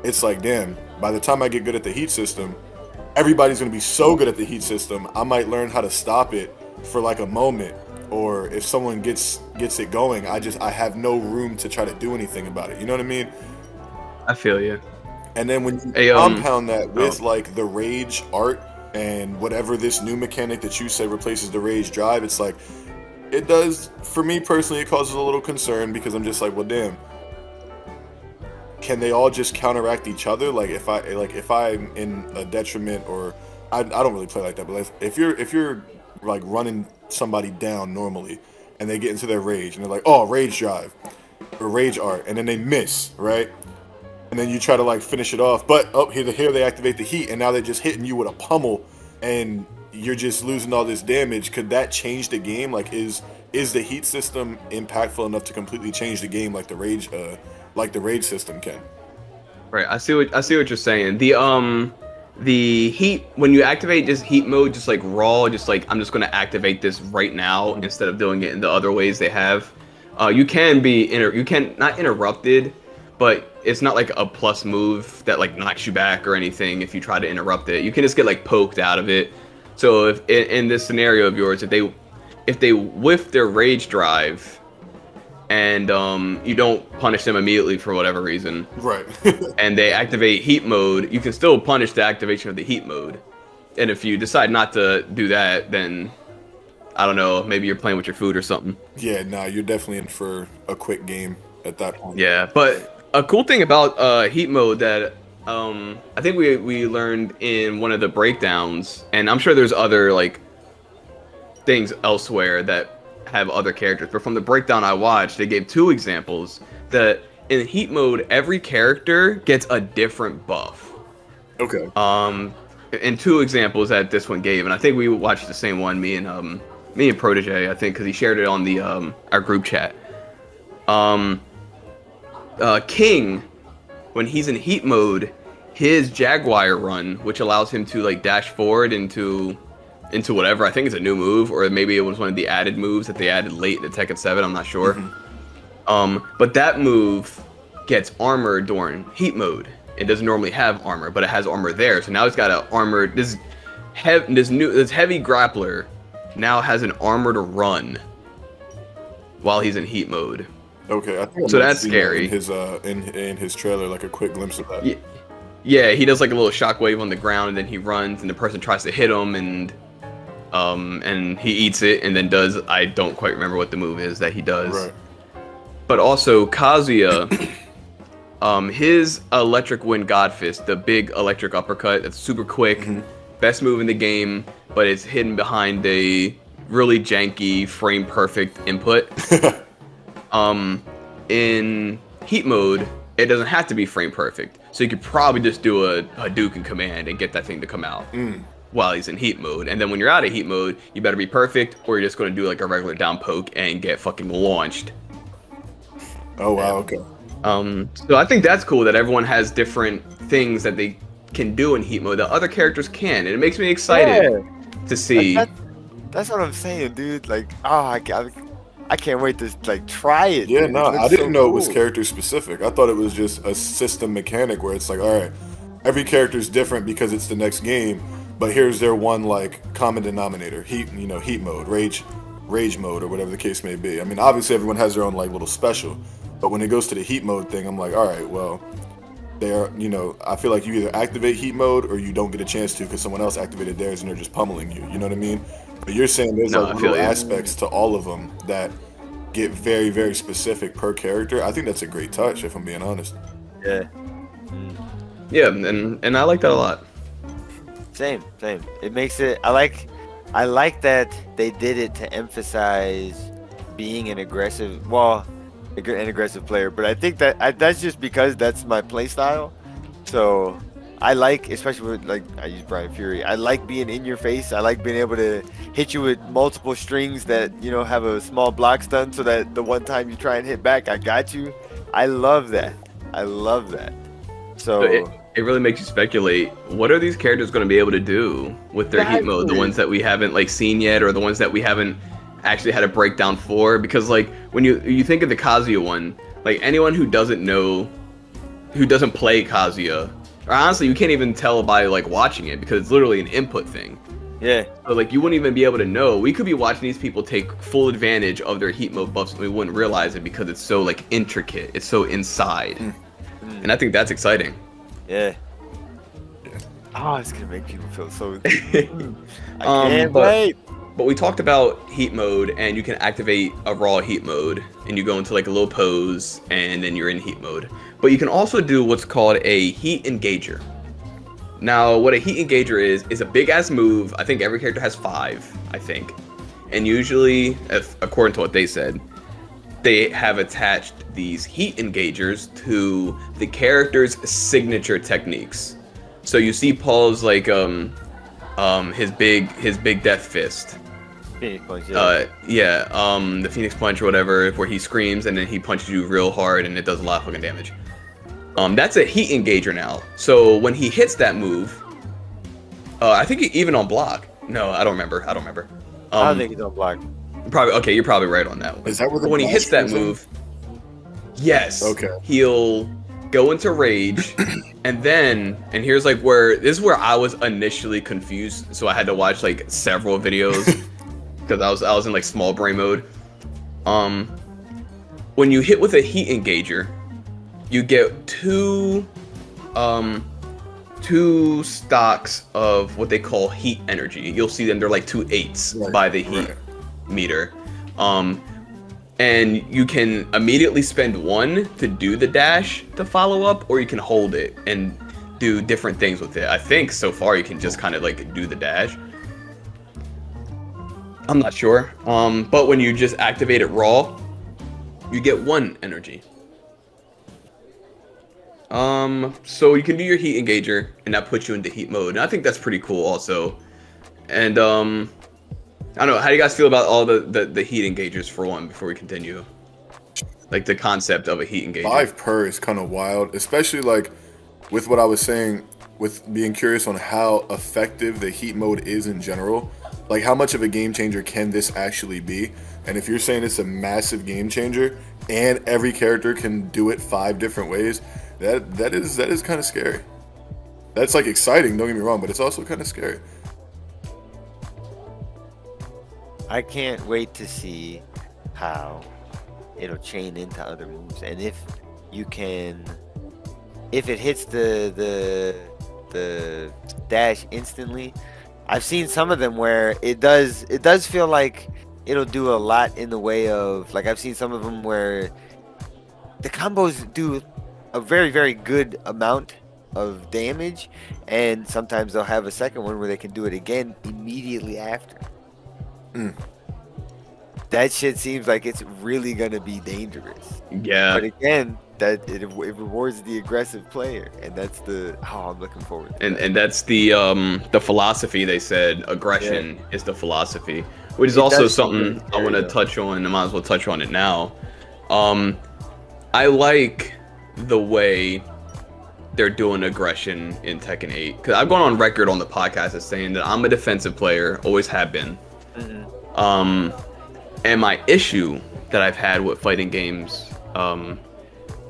it's like, damn. By the time I get good at the heat system, everybody's gonna be so good at the heat system. I might learn how to stop it for like a moment. Or if someone gets it going, I have no room to try to do anything about it. You know what I mean? I feel you. And then when you compound that with like the rage art and whatever this new mechanic that you said replaces the rage drive, it's like it does for me personally. It causes a little concern because I'm just like, well, damn. Can they all just counteract each other? Like if I'm in a detriment, or I don't really play like that, but if you're like running somebody down normally and they get into their rage and they're like, oh, rage drive or rage art, and then they miss, right? And then you try to like finish it off, but here they activate the heat, and now they're just hitting you with a pummel and you're just losing all this damage. Could that change the game? Like is the heat system impactful enough to completely change the game like the rage system can? Right, I see what you're saying. The heat, when you activate this heat mode, just like raw, just like I'm just gonna activate this right now instead of doing it in the other ways they have. You can not interrupted, but it's not like a plus move that like knocks you back or anything if you try to interrupt it. You can just get like poked out of it. So if in this scenario of yours, if they whiff their rage drive and you don't punish them immediately for whatever reason, right? and they activate heat mode, you can still punish the activation of the heat mode. And if you decide not to do that, then I don't know, maybe you're playing with your food or something. Yeah, you're definitely in for a quick game at that point. Yeah, but a cool thing about heat mode that I think we learned in one of the breakdowns, and I'm sure there's other like things elsewhere that have other characters, but from the breakdown I watched, they gave 2 examples that in heat mode every character gets a different buff. Okay. And 2 examples that this one gave, and I think we watched the same one, me and Protege, I think, because he shared it on the our group chat. King, when he's in heat mode, his Jaguar run, which allows him to like dash forward into whatever, I think it's a new move, or maybe it was one of the added moves that they added late in the Tekken 7, I'm not sure. Mm-hmm. But that move gets armor during heat mode. It doesn't normally have armor, but it has armor there. So now it's got an armor. This heavy grappler now has an armored run while he's in heat mode. Okay, I think so that's scary. In his trailer, like a quick glimpse of that. Yeah, he does like a little shockwave on the ground, and then he runs, and the person tries to hit him, and he eats it, and then does, I don't quite remember what the move is that he does. Right. But also Kazuya, his electric wind god fist, the big electric uppercut that's super quick, best move in the game, but it's hidden behind a really janky frame perfect input. In heat mode, it doesn't have to be frame perfect, so you could probably just do a Hadouken command and get that thing to come out while he's in heat mode. And then when you're out of heat mode, you better be perfect, or you're just going to do like a regular down poke and get fucking launched. Oh wow, okay. So I think that's cool that everyone has different things that they can do in heat mode that other characters can, and it makes me excited to see. That's what I'm saying, dude. Like, I can't wait to like try it. Yeah, dude. no, I didn't know it was character specific. I thought it was just a system mechanic where it's like, all right, every character's different because it's the next game, but here's their one like common denominator: heat mode, rage mode, or whatever the case may be. I mean, obviously everyone has their own like little special, but when it goes to the heat mode thing, I'm like, all right, well, I feel like you either activate heat mode or you don't get a chance to because someone else activated theirs and they're just pummeling you. You know what I mean? But you're saying there's like little aspects to all of them that get very, very specific per character. I think that's a great touch, if I'm being honest. Yeah. Yeah, and I like that a lot. Same. It makes it. I like that they did it to emphasize being an aggressive player. But I think that's just because that's my play style. So I like, especially with, like, I use Brian Fury. I like being in your face. I like being able to hit you with multiple strings that, you know, have a small block stun so that the one time you try and hit back, I got you. I love that. I love that. So So it really makes you speculate. What are these characters going to be able to do with their heat mode? The Exactly. ones that we haven't like seen yet, or the ones that we haven't actually had a breakdown for? Because like when you think of the Kazuya one, like anyone who doesn't know, who doesn't play Kazuya, or honestly, you can't even tell by like watching it because it's literally an input thing. yeah, So like you wouldn't even be able to know. We could be watching these people take full advantage of their heat mode buffs and we wouldn't realize it because it's so like intricate. It's so inside. And I think that's exciting. yeah. Oh, it's gonna make people feel so. I can't but- wait. But we talked about heat mode, and you can activate a raw heat mode, and you go into like a little pose, and then you're in heat mode. But you can also do what's called a heat engager. Now, what a heat engager is a big ass move. I think every character has 5, I think. And usually, according to what they said, they have attached these heat engagers to the character's signature techniques. So you see Paul's like his big death fist. Phoenix Punch, The Phoenix Punch or whatever, where he screams and then he punches you real hard and it does a lot of fucking damage. That's a heat engager now. So when he hits that move, I think even on block. No, I don't remember. I don't think he's on block. Probably okay. You're probably right on that one. Is that where the But when he hits that blast comes in? move, yes. Okay. He'll go into rage, and then here's like where this is where I was initially confused. So I had to watch like several videos because I was in like small brain mode. When you hit with a heat engager, you get two stocks of what they call heat energy. You'll see them, they're like 2 8s Right, by the heat right. meter. And you can immediately spend 1 to do the dash to follow up, or you can hold it and do different things with it. I think so far you can just kind of like do the dash. I'm not sure. But when you just activate it raw, you get 1 energy. So you can do your heat engager, and that puts you into heat mode. And I think that's pretty cool also. And I don't know, how do you guys feel about all the heat engagers for one before we continue? Like the concept of a heat engager. 5 per is kind of wild, especially like with what I was saying, with being curious on how effective the heat mode is in general. Like how much of a game changer can this actually be? And if you're saying it's a massive game changer and every character can do it 5 different ways, that is kind of scary. That's like exciting, don't get me wrong, but it's also kind of scary. I can't wait to see how it'll chain into other moves, and if it hits the dash instantly. I've seen some of them where it does feel like it'll do a lot in the way of, like, I've seen some of them where the combos do a very, very good amount of damage, and sometimes they'll have a second one where they can do it again immediately after. That shit seems like it's really gonna be dangerous. Yeah. But again, that it rewards the aggressive player, and that's I'm looking forward to. And that's the philosophy. They said aggression is the philosophy, which is It also does seem something really I scary, want to though. touch on. I might as well touch on it now. I like the way they're doing aggression in Tekken 8, because I've gone on record on the podcast as saying that I'm a defensive player, always have been. And my issue that I've had with fighting games,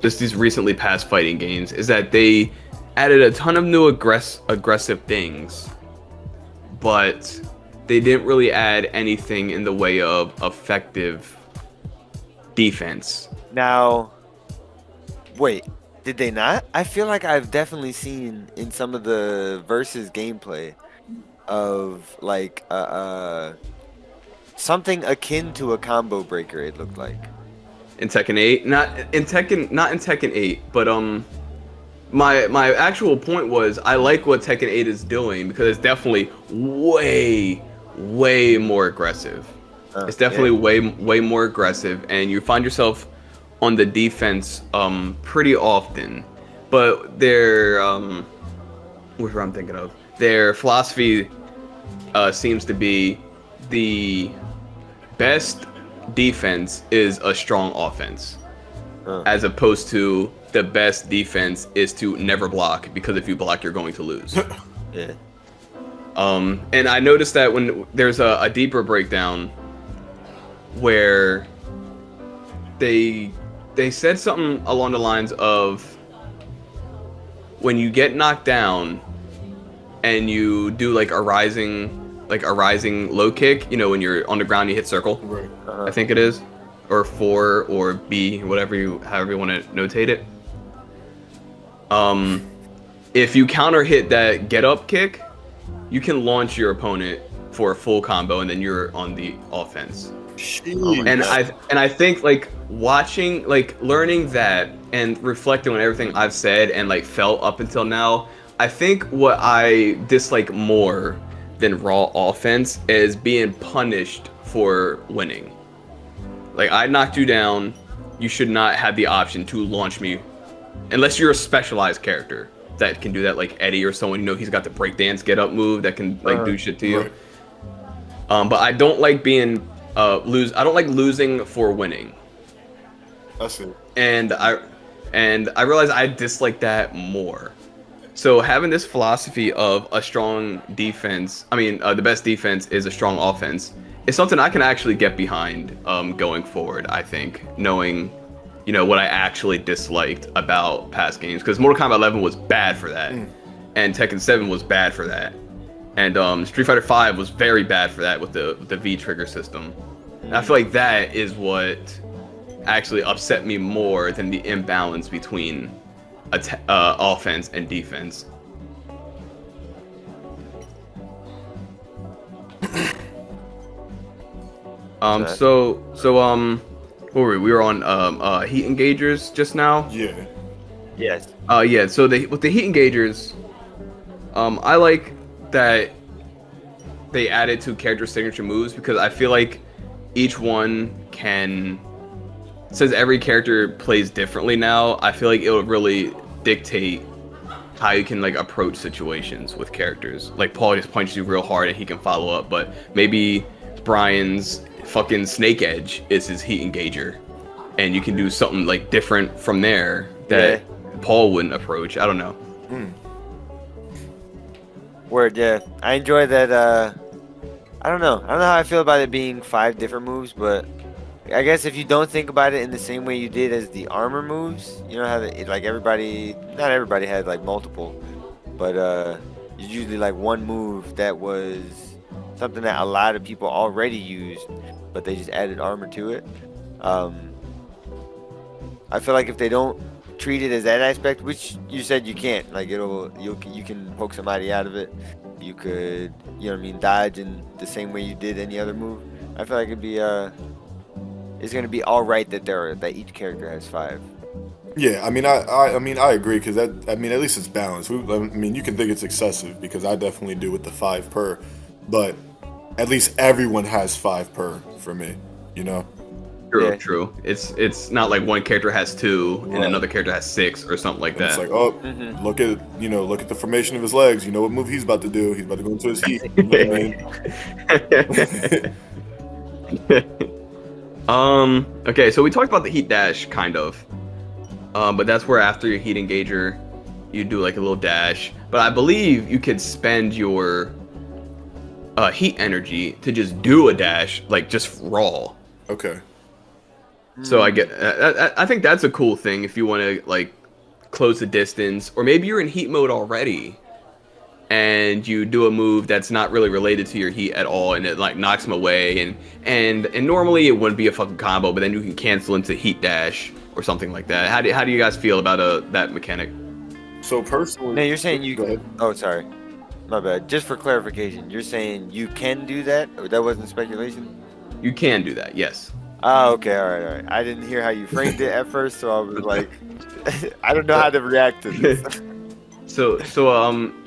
just these recently passed fighting games, is that they added a ton of new aggressive things, but they didn't really add anything in the way of effective defense. Now, wait, did they not? I feel like I've definitely seen in some of the versus gameplay of like something akin to a combo breaker. It looked like. In Tekken 8, not in Tekken 8, but my actual point was I like what Tekken 8 is doing because it's definitely way more aggressive. It's definitely way more aggressive, and you find yourself on the defense pretty often. But which I'm thinking of, their philosophy seems to be the best defense is a strong offense, as opposed to the best defense is to never block, because if you block, you're going to lose. Yeah. And I noticed that when there's a deeper breakdown where they said something along the lines of, when you get knocked down and you do like a rising low kick, you know, when you're on the ground you hit circle, Right. I think it is, or 4 or B, however you want to notate it. If you counter hit that get up kick, you can launch your opponent for a full combo, and then you're on the offense. And I think like watching, like learning that and reflecting on everything I've said and like felt up until now, I think what I dislike more than raw offense is being punished for winning. Like, I knocked you down, you should not have the option to launch me unless you're a specialized character that can do that, like Eddie or someone, you know, he's got the breakdance get up move that can like do shit to you. Right. But I don't like being I don't like losing for winning. That's it. And I realized I dislike that more. So having this philosophy of a strong defense, the best defense is a strong offense, is something I can actually get behind going forward, I think, knowing, you know, what I actually disliked about past games. Because Mortal Kombat 11 was bad for that, and Tekken 7 was bad for that, and Street Fighter 5 was very bad for that with the V trigger system. And I feel like that is what actually upset me more than the imbalance between offense and defense. What were we? We were on heat engagers just now. Yeah. Yes. Yeah. So with the heat engagers, I like that they added 2 character signature moves, because I feel like each one since every character plays differently now, I feel like it would really dictate how you can like approach situations with characters. Like Paul just punches you real hard and he can follow up, but maybe Brian's fucking Snake Edge is his heat engager, and you can do something like different from there that Paul wouldn't approach. I don't know. Word, yeah. I enjoy that. I don't know how I feel about it being 5 different moves, but I guess if you don't think about it in the same way you did as the armor moves, you know how not everybody had like multiple, but it's usually like one move that was something that a lot of people already used, but they just added armor to it. I feel like if they don't treat it as that aspect, which you said you can't, like you can poke somebody out of it, you could, you know what I mean, dodge in the same way you did any other move. I feel like it'd be it's gonna be all right that each character has 5. Yeah, I agree, because at least it's balanced. You can think it's excessive, because I definitely do with the 5 per, but at least everyone has 5 per for me, you know. True. It's not like one character has 2 and another character has 6 or something like that. It's like, oh, look at the formation of his legs. You know what move he's about to do. He's about to go into his heat. You know what I mean? Okay, so we talked about the heat dash kind of, but that's where after your heat engager, you do like a little dash. But I believe you could spend your heat energy to just do a dash, like just raw. Okay. So I think that's a cool thing if you want to like close the distance, or maybe you're in heat mode already and you do a move that's not really related to your heat at all, and it like knocks them away, and normally it wouldn't be a fucking combo, but then you can cancel into heat dash or something like that. How do you guys feel about that mechanic? So personally, No, you're saying you Go ahead. Oh, sorry, my bad. Just for clarification, you're saying you can do that, or that wasn't speculation? You can do that, yes. Oh, okay, all right. I didn't hear how you framed it at first, so I was like, I don't know how to react to this. So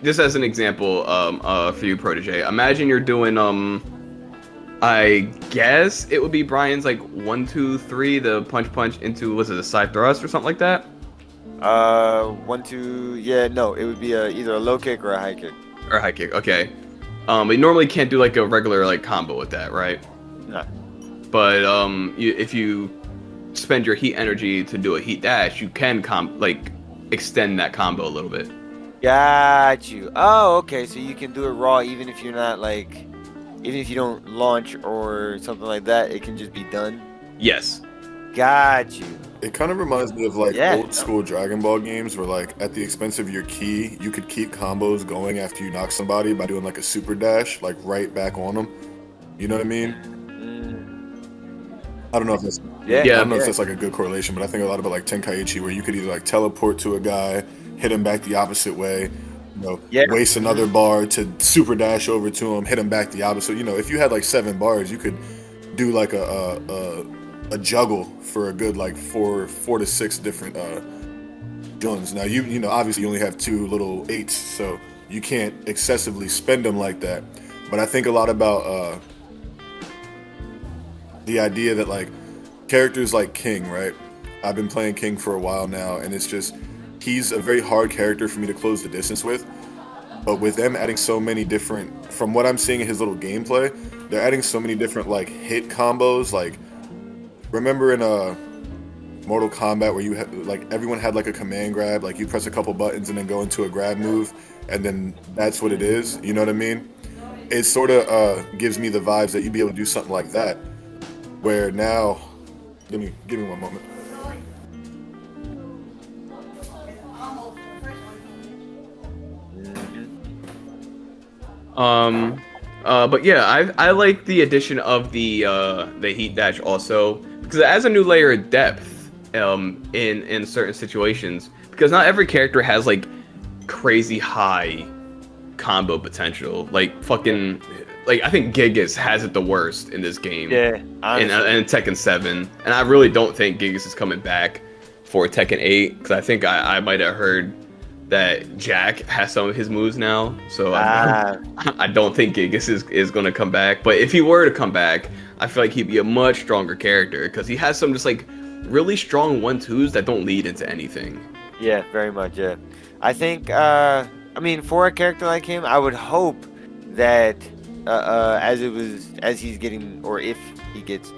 just as an example, for you, Protege, imagine you're doing I guess it would be Brian's like 1, 2, 3, the punch into, was it a side thrust or something like that? One, two. Yeah, no, it would be either a low kick or a high kick. Or high kick, okay. But you normally can't do like a regular like combo with that, right? Nah. But if you spend your heat energy to do a heat dash, you can extend that combo a little bit. Got you. Oh, okay. So you can do it raw even if you're not even if you don't launch or something like that. It can just be done. Yes. Got you. It kind of reminds me of like Yeah. old school Dragon Ball games where like at the expense of your ki, you could keep combos going after you knock somebody by doing like a super dash, like right back on them. You know what I mean? I don't know if that's Yeah. I don't know if that's like a good correlation, but I think a lot about like Tenkaichi where you could either like teleport to a guy, hit him back the opposite way, waste another bar to super dash over to him, hit him back the opposite. You know, if you had like 7 bars, you could do like a juggle for a good like four to six different guns. Now you know obviously you only have 2 little 8s, so you can't excessively spend them like that. But I think a lot about the idea that like characters like King, right? I've been playing King for a while now, and it's just he's a very hard character for me to close the distance with. But with them adding so many different, from what I'm seeing in his little gameplay, they're adding so many different like hit combos. Like remember in Mortal Kombat where you had like everyone had like a command grab, like you press a couple buttons and then go into a grab move, and then that's what it is. You know what I mean? It sort of gives me the vibes that you'd be able to do something like that. Where now, give me 1 moment. But yeah, I like the addition of the heat dash also because it adds a new layer of depth in certain situations because not every character has like crazy high combo potential. Like fucking like I think Gigas has it the worst in this game. Yeah. In Tekken 7, and I really don't think Gigas is coming back for Tekken 8 because I think I might have heard that Jack has some of his moves now, so I don't think Gigas is going to come back. But if he were to come back, I feel like he'd be a much stronger character because he has some just like really strong 1-2s that don't lead into anything. Yeah, very much. Yeah, I think. I mean, for a character like him, I would hope that as he's getting, or if he gets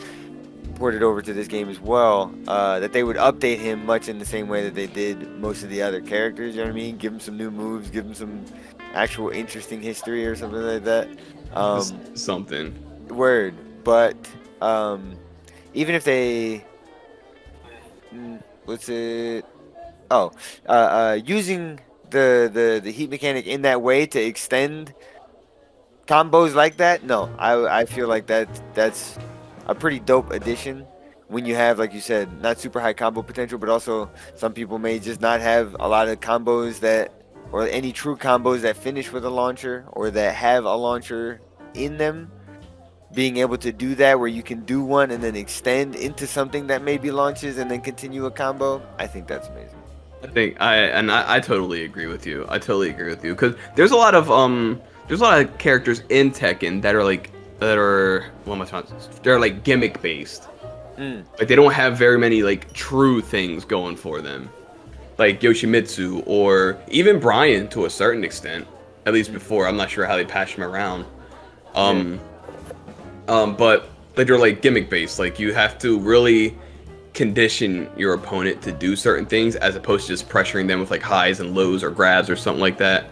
ported over to this game as well, that they would update him much in the same way that they did most of the other characters. You know what I mean? Give him some new moves, give him some actual interesting history or something like that. Something. Word, but even if they, what's it? Oh, using the heat mechanic in that way to extend combos like that. No, I feel like that's a pretty dope addition when you have, like you said, not super high combo potential, but also some people may just not have a lot of combos that, or any true combos that finish with a launcher or that have a launcher in them. Being able to do that where you can do one and then extend into something that maybe launches and then continue a combo, I think that's amazing. I totally agree with you. I totally agree with you because there's a lot of characters in Tekken that are what am I trying to say? They're like gimmick based. Like they don't have very many like true things going for them. Like Yoshimitsu or even Brian to a certain extent, at least before. I'm not sure how they patched him around. But like they're like gimmick based. Like you have to really condition your opponent to do certain things as opposed to just pressuring them with like highs and lows or grabs or something like that.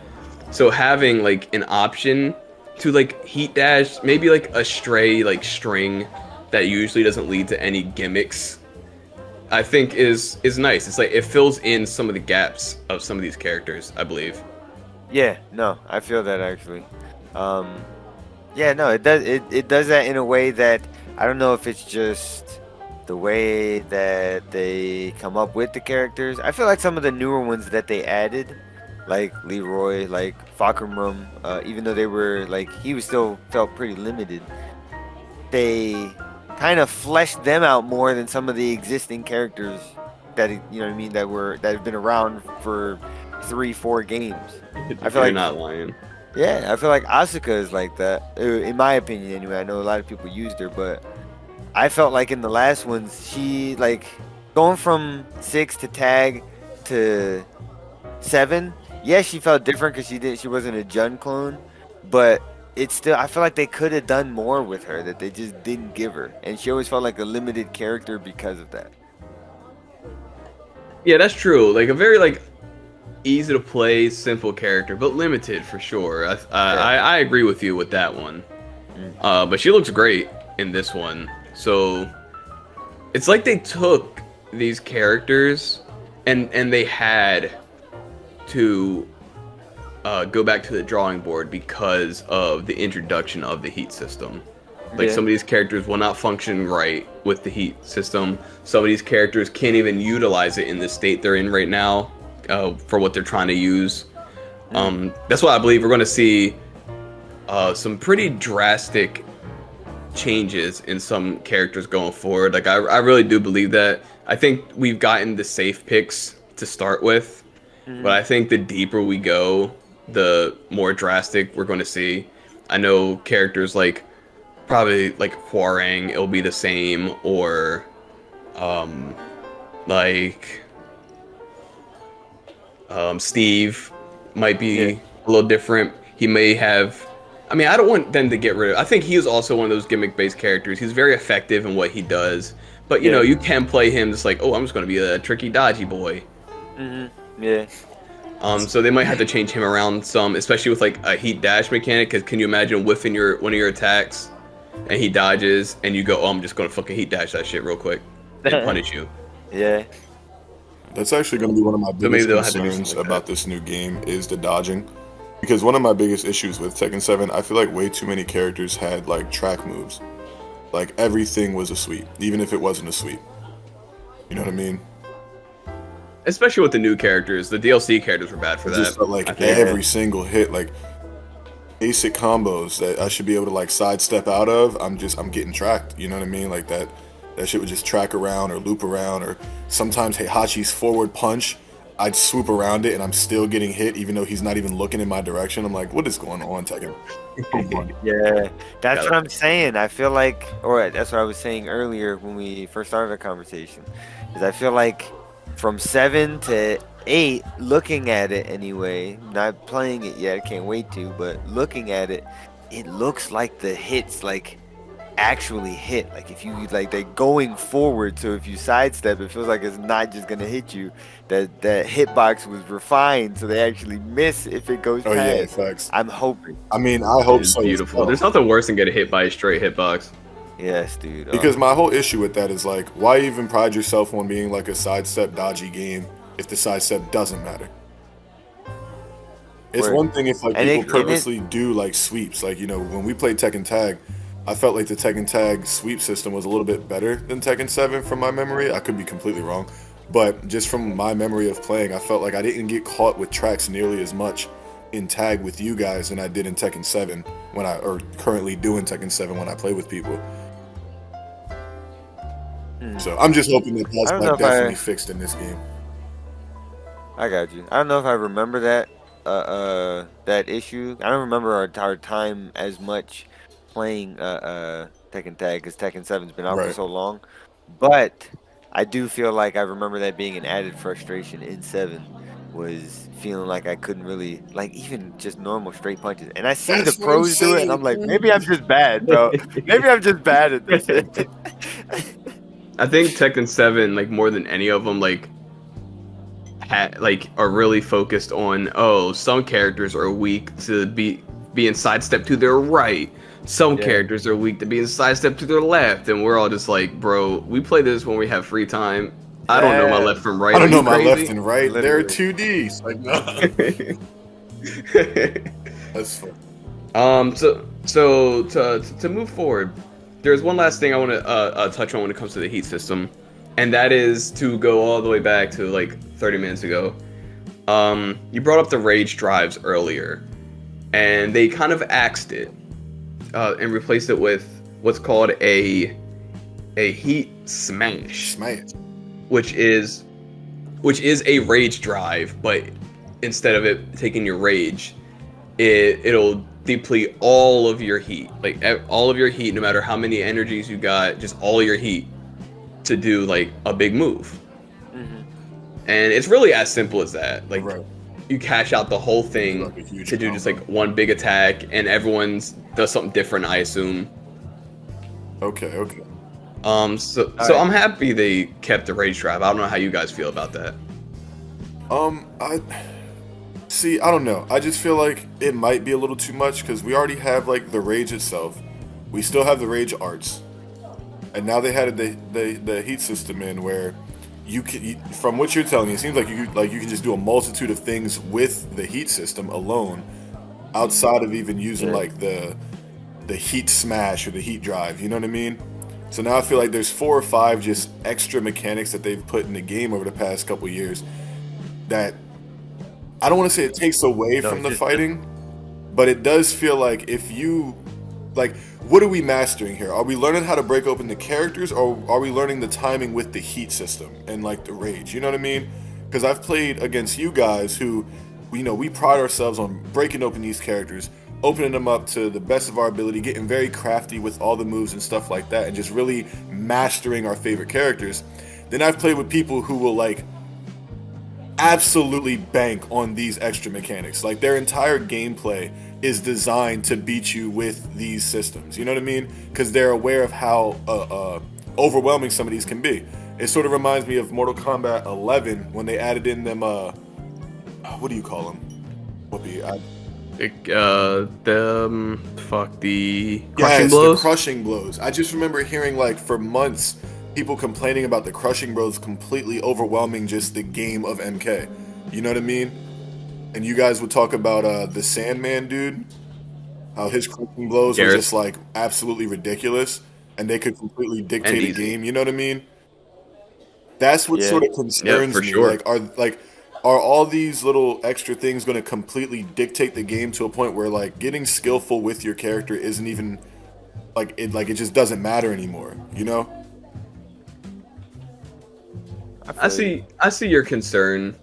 So having like an option to like heat dash, maybe like a stray like string that usually doesn't lead to any gimmicks, I think is nice. It's like it fills in some of the gaps of some of these characters, I believe. Yeah, no, I feel that actually. Yeah, no, it does. It does that in a way that I don't know if it's just the way that they come up with the characters. I feel like some of the newer ones that they added, like Leroy, like Fakramrum, even though they were like he was still felt pretty limited. They kind of fleshed them out more than some of the existing characters that you know what I mean that have been around for 3-4 games. I feel like not lying. Yeah, I feel like Asuka is like that, in my opinion anyway. I know a lot of people used her, but I felt like in the last ones, she, like, going from 6 to tag to 7, yeah, she felt different because she wasn't a Jun clone, but it's still, I feel like they could have done more with her that they just didn't give her, and she always felt like a limited character because of that. Yeah, that's true. Like a very like easy to play, simple character, but limited for sure. I agree with you with that one. But she looks great in this one. So it's like they took these characters and they had to go back to the drawing board because of the introduction of the heat system. Like some of these characters will not function right with the heat system. Some of these characters can't even utilize it in the state they're in right now for what they're trying to use. That's why I believe we're going to see some pretty drastic changes in some characters going forward. Like I really do believe that. I think we've gotten the safe picks to start with, but I think the deeper we go, the more drastic we're going to see. I know characters like probably like Hwoarang, it'll be the same, or Steve might be a little different. He may have, I mean, I don't want them to get rid of, I think he is also one of those gimmick-based characters. He's very effective in what he does, but you know, you can play him just like, oh, I'm just going to be a tricky, dodgy boy. So they might have to change him around some, especially with like a heat dash mechanic, because can you imagine whiffing one of your attacks and he dodges and you go, oh, I'm just going to fucking heat dash that shit real quick and punish you. That's actually going to be one of my biggest concerns about this new game is the dodging. Because one of my biggest issues with Tekken 7, I feel like way too many characters had like track moves. Like everything was a sweep, even if it wasn't a sweep. You know what I mean? Especially with the new characters. The DLC characters were bad for that. Just like every single hit, like basic combos that I should be able to like sidestep out of, I'm getting tracked. You know what I mean? Like that shit would just track around or loop around, or sometimes Heihachi's forward punch, I'd swoop around it and I'm still getting hit even though he's not even looking in my direction. I'm like, what is going on, Tekken? That's what I'm saying. I feel like, or that's what I was saying earlier when we first started the conversation, is I feel like from 7 to 8, looking at it anyway, not playing it yet, can't wait to, but looking at it, it looks like the hits like actually hit. Like if you like they're going forward, so if you sidestep, it feels like it's not just gonna hit you. That hitbox was refined, so they actually miss if it goes past. Yeah, facts. I'm hoping. I mean, I hope so. Beautiful. There's nothing worse than getting hit by a straight hitbox. Yes, dude. Because my whole issue with that is like, why even pride yourself on being like a sidestep dodgy game if the sidestep doesn't matter? It's one thing if like people purposely do like sweeps. Like, you know, when we played Tekken Tag, I felt like the Tekken Tag sweep system was a little bit better than Tekken 7 from my memory. I could be completely wrong. But just from my memory of playing, I felt like I didn't get caught with tracks nearly as much in Tag with you guys than I did in Tekken 7 or currently doing Tekken 7 when I play with people. So I'm just hoping that that's like definitely fixed in this game. I got you. I don't know if I remember that that issue. I don't remember our time as much playing Tekken Tag because Tekken 7's been out for so long. But I do feel like I remember that being an added frustration in 7, was feeling like I couldn't really, like, even just normal straight punches. And I see the pros do it, and I'm like, maybe I'm just bad, bro. Maybe I'm just bad at this. I think Tekken 7, like, more than any of them, like, are really focused on, oh, some characters are weak to being sidestep to their right. Some characters are weak to being sidestep to their left, and we're all just like, bro, we play this when we have free time. I don't know my left from right. I don't know my left and right. They're 2Ds. Like, no. That's fun. So to move forward, there's one last thing I want to touch on when it comes to the heat system, and that is to go all the way back to like 30 minutes ago. You brought up the rage drives earlier, and they kind of axed it and replaced it with what's called a heat smash. Which is a rage drive, but instead of it taking your rage, it'll deplete all of your heat. Like all of your heat, no matter how many energies you got, just all your heat to do like a big move. And it's really as simple as that. Like, Right. you cash out the whole thing Like a huge to do just combo. like one big attack, and everyone's does something different, I assume. Okay. Okay. So Alright. I'm happy they kept the rage trap. I don't know how you guys feel about that. I see. I don't know. I just feel like it might be a little too much because we already have like the rage itself. We still have the rage arts, and now they had the heat system in where from what you're telling me, it seems like you can just do a multitude of things with the heat system alone, outside of even using Yeah. like the heat smash or the heat drive. You know what I mean? So now I feel like there's 4 or 5 just extra mechanics that they've put in the game over the past couple years that I don't want to say it takes away No, from the just- fighting, but it does feel like if you like, what are we mastering here? Are we learning how to break open the characters, or are we learning the timing with the heat system and like the rage? You know what I mean? Because I've played against you guys who, we pride ourselves on breaking open these characters, opening them up to the best of our ability, getting very crafty with all the moves and stuff like that, and just really mastering our favorite characters. Then I've played with people who will like absolutely bank on these extra mechanics. Like their entire gameplay is designed to beat you with these systems. You know what I mean? Because they're aware of how overwhelming some of these can be. It sort of reminds me of Mortal Kombat 11 when they added in them. What do you call them? The crushing Yes, blows. the crushing blows. I just remember hearing like for months people complaining about the crushing blows completely overwhelming just the game of MK. You know what I mean? And you guys would talk about the Sandman dude, how his crushing blows were Garrett. just like absolutely ridiculous, and they could completely dictate a easy. game. You know what I mean? That's what Yeah. sort of concerns for me. sure. Are all these little extra things going to completely dictate the game to a point where like getting skillful with your character isn't even it just doesn't matter anymore, you know? I see your concern.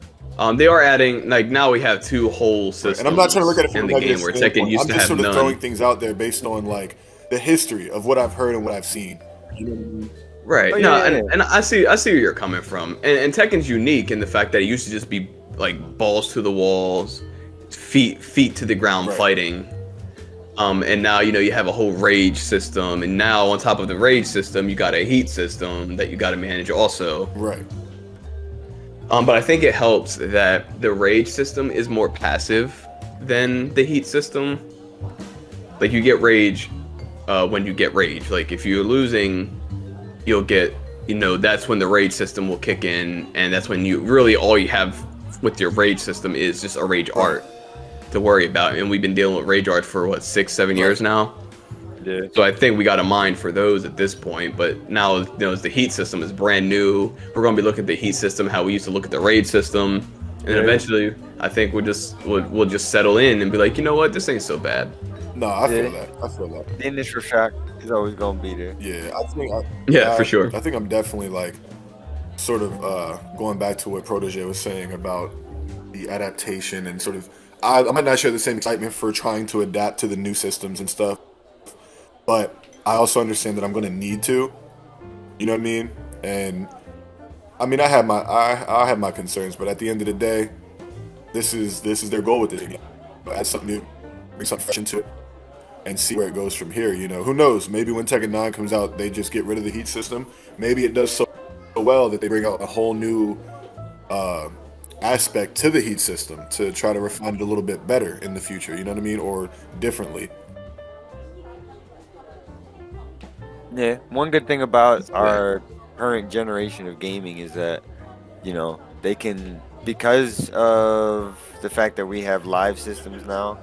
They are adding, like, now we have 2 whole systems And I'm not trying to look at it from in a the negative game where standpoint. Tekken used I'm to just have sort of throwing none. things out there based on like the history of what I've heard and what I've seen. You know what I mean? Right. Oh, No, yeah, yeah, and I see where you're coming from. And Tekken's unique in the fact that it used to just be like balls to the walls, feet to the ground Right. fighting. And now you have a whole rage system, and now on top of the rage system, you got a heat system that you got to manage also. Right. But I think it helps that the rage system is more passive than the heat system. Like, you get rage when you get rage. Like, if you're losing, you'll get, that's when the rage system will kick in, and that's when all you have with your rage system is just a rage art to worry about. And we've been dealing with rage art for, 6-7 years now? Yeah. So I think we got a mind for those at this point, but now as the heat system is brand new, we're going to be looking at the heat system how we used to look at the rage system, and then eventually I think we'll just settle in and be like, you know what, this ain't so bad. No, I feel Yeah. that. I feel that. The initial shock is always gonna be there. Yeah, For sure. I think I'm definitely like sort of going back to what Protege was saying about the adaptation and sort of I might not share the same excitement for trying to adapt to the new systems and stuff, but I also understand that I'm going to need to. You know what I mean? And I mean I have my concerns, but at the end of the day, this is their goal with this game. Add something new, bring something fresh into it, and see where it goes from here. Who knows? Maybe when Tekken 9 comes out, they just get rid of the heat system. Maybe it does so well that they bring out a whole new aspect to the heat system to try to refine it a little bit better in the future. You know what I mean? Or differently. Yeah, one good thing about our current generation of gaming is that, they can, because of the fact that we have live systems now,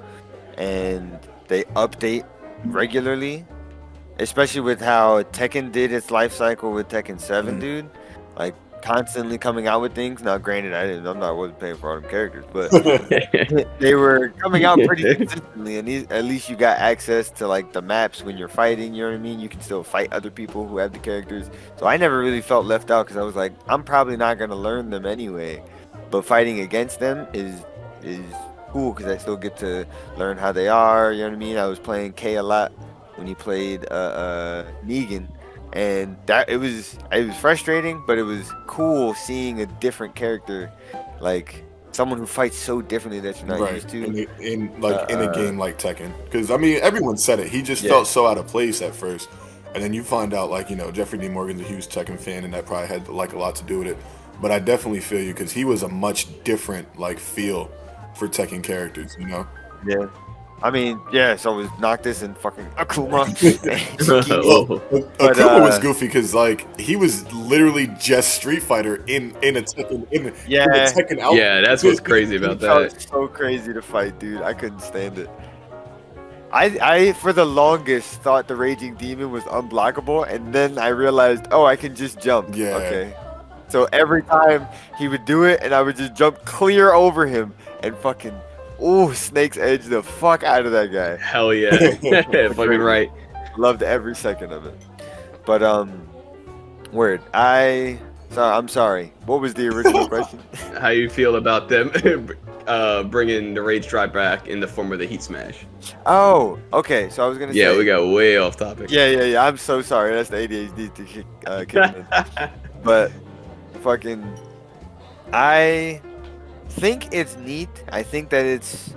and they update regularly, especially with how Tekken did its life cycle with Tekken 7, dude. Like, constantly coming out with things. Now, granted, I wasn't paying for all them characters, but they were coming out pretty consistently, and at least you got access to like the maps when you're fighting. You know what I mean? You can still fight other people who have the characters. So I never really felt left out because I was like, I'm probably not gonna learn them anyway, but fighting against them is cool because I still get to learn how they are. You know what I mean? I was playing K a lot when he played Negan. and that it was frustrating, but it was cool seeing a different character, like someone who fights so differently that you're not Right. used to. In a game like Tekken. Because, I mean, everyone said it. He just Yeah. felt so out of place at first. And then you find out, like, you know, Jeffrey D. Morgan's a huge Tekken fan, and that probably had, like, a lot to do with it. But I definitely feel you, because he was a much different, like, feel for Tekken characters, you know? Yeah. I mean, yeah, so it was Noctis and fucking Akuma. But, Akuma was goofy because, like, he was literally just Street Fighter in a Tekken in a Tekken outfit. Yeah, that's what's crazy about He felt that. so crazy to fight, dude. I couldn't stand it. I for the longest thought the Raging Demon was unblockable, and then I realized, oh, I can just jump. Yeah. Okay. So every time he would do it, and I would just jump clear over him and fucking, Snake's Edge the fuck out of that guy. Hell yeah. Fucking right. Loved every second of it. But word. I'm sorry. What was the original question? How you feel about them bringing the Rage Drive back in the form of the Heat Smash? Oh, okay. So I was gonna say. Yeah, we got way off topic. Yeah. I'm so sorry. That's the ADHD kicking in. But fucking, I think it's neat. I think that it's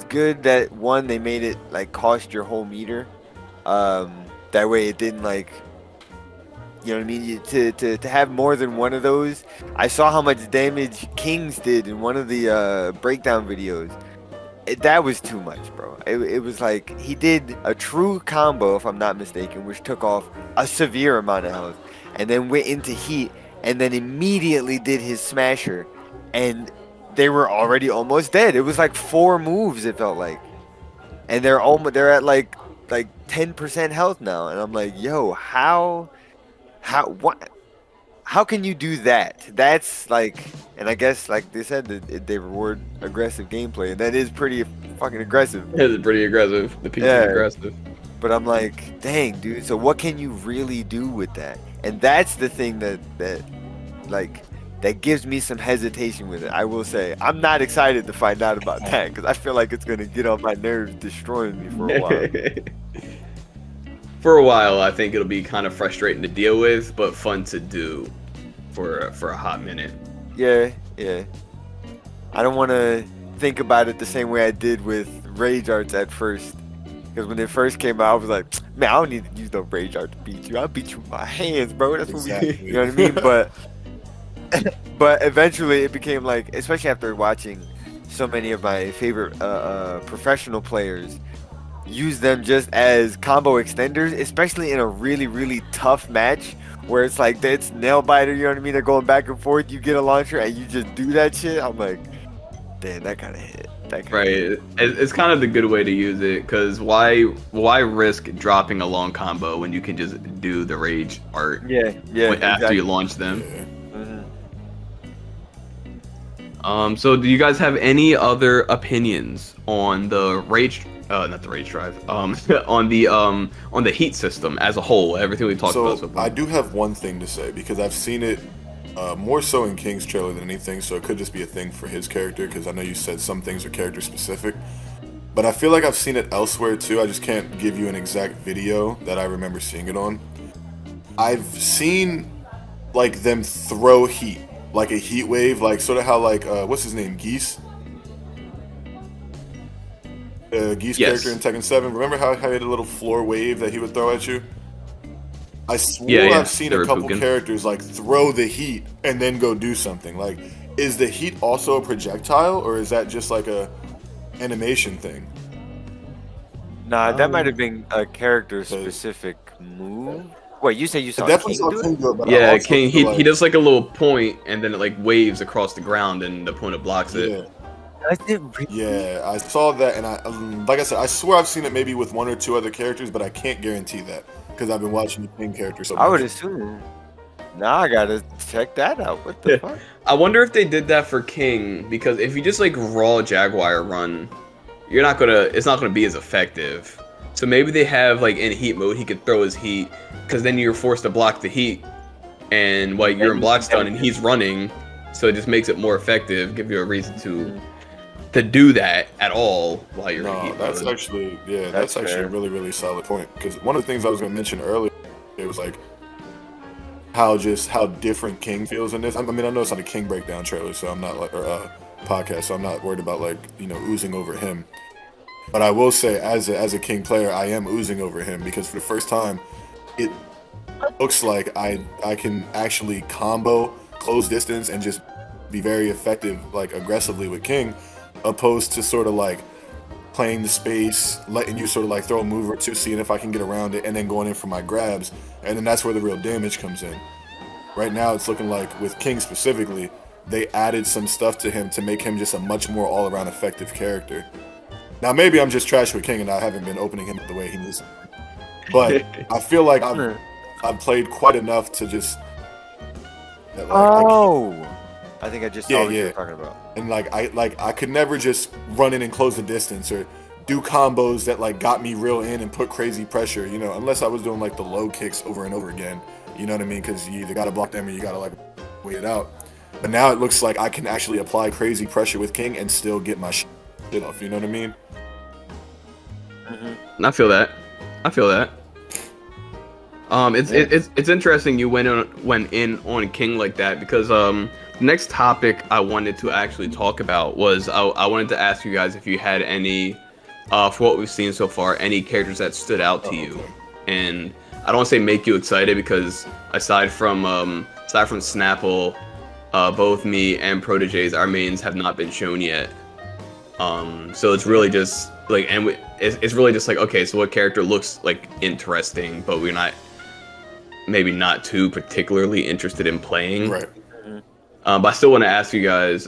good that one, they made it like cost your whole meter. That way it didn't like, you know what I mean, to have more than one of those. I saw how much damage Kings did in one of the breakdown videos. That was too much, bro. It was like he did a true combo, if I'm not mistaken, which took off a severe amount of health, and then went into heat, and then immediately did his smasher, and they were already almost dead. It was like 4 moves, it felt like, and they're at like 10% health now, and I'm like, yo, how can you do that? That's like, and I guess like they said that they reward aggressive gameplay, and that is pretty fucking aggressive. It's pretty aggressive. The piece is aggressive. But I'm like, dang, dude. So what can you really do with that? And that's the thing that gives me some hesitation with it. I will say, I'm not excited to find out about that, because I feel like it's gonna get on my nerves, destroying me for a while. For a while, I think it'll be kind of frustrating to deal with, but fun to do for a hot minute. Yeah. I don't want to think about it the same way I did with Rage Arts at first. Because when it first came out, I was like, man, I don't need to use no Rage Art to beat you. I'll beat you with my hands, bro. That's what we do. You know what I mean? But eventually it became like, especially after watching so many of my favorite professional players use them just as combo extenders, especially in a really, really tough match where it's like, it's nail biter, you know what I mean? They're going back and forth, you get a launcher and you just do that shit. I'm like, damn, that kind of hit. Right, it's kind of the good way to use it, because why risk dropping a long combo when you can just do the Rage Art after you launch them? So do you guys have any other opinions on the Rage not the Rage Drive, on the Heat system as a whole, everything we talked about so far? I do have one thing to say, because I've seen it more so in King's trailer than anything, so it could just be a thing for his character, because I know you said some things are character specific, but I feel like I've seen it elsewhere too. I just can't give you an exact video that I remember seeing it on. I've seen like them throw heat, like a heat wave, like sort of how like what's his name, Geese? Geese character in Tekken 7. Remember how he had a little floor wave that he would throw at you? I swore I've seen a couple characters like throw the heat and then go do something. Like, is the heat also a projectile, or is that just like a animation thing? Nah, that might have been a character specific move. Wait, you say you saw King do it? Yeah, King. He does like a little point, and then it like waves across the ground, and the opponent blocks it. Yeah, I saw that, and I like I said, I swear I've seen it maybe with 1 or 2 other characters, but I can't guarantee that because I've been watching the King character so much. I would assume. Now I gotta check that out. What the fuck? I wonder if they did that for King, because if you just like raw Jaguar run, it's not gonna be as effective. So maybe they have like in heat mode he could throw his heat, because then you're forced to block the heat, and while you're in block stun and he's running, so it just makes it more effective, give you a reason to do that at all while you're in heat mode. That's actually a really, really solid point, because one of the things I was gonna mention earlier, it was like how different King feels in this. I mean, I know it's not a King breakdown trailer, so I'm not like or podcast, so I'm not worried about like oozing over him. But I will say, as a King player, I am oozing over him because for the first time, it looks like I can actually combo close distance and just be very effective, like aggressively with King, opposed to sort of like playing the space, letting you sort of like throw a move or two, seeing if I can get around it, and then going in for my grabs, and then that's where the real damage comes in. Right now, it's looking like with King specifically, they added some stuff to him to make him just a much more all-around effective character. Now, maybe I'm just trash with King and I haven't been opening him the way he needs, but I feel like I've played quite enough to just. That, like, I think I just saw what you're talking about. And like I could never just run in and close the distance or do combos that like got me real in and put crazy pressure, unless I was doing like the low kicks over and over again. You know what I mean? Because you either gotta block them or you gotta like wait it out. But now it looks like I can actually apply crazy pressure with King and still get my shit off. You know what I mean? Mm-hmm. I feel that. It's interesting you went in on King like that because the next topic I wanted to actually talk about was I wanted to ask you guys if you had any for what we've seen so far, any characters that stood out to you. And I don't want to say make you excited because aside from Snapple, both me and Protege's, our mains have not been shown yet. So it's really just like, and it's really just like, okay, so what character looks like interesting, but we're maybe not too particularly interested in playing. Right. But I still want to ask you guys,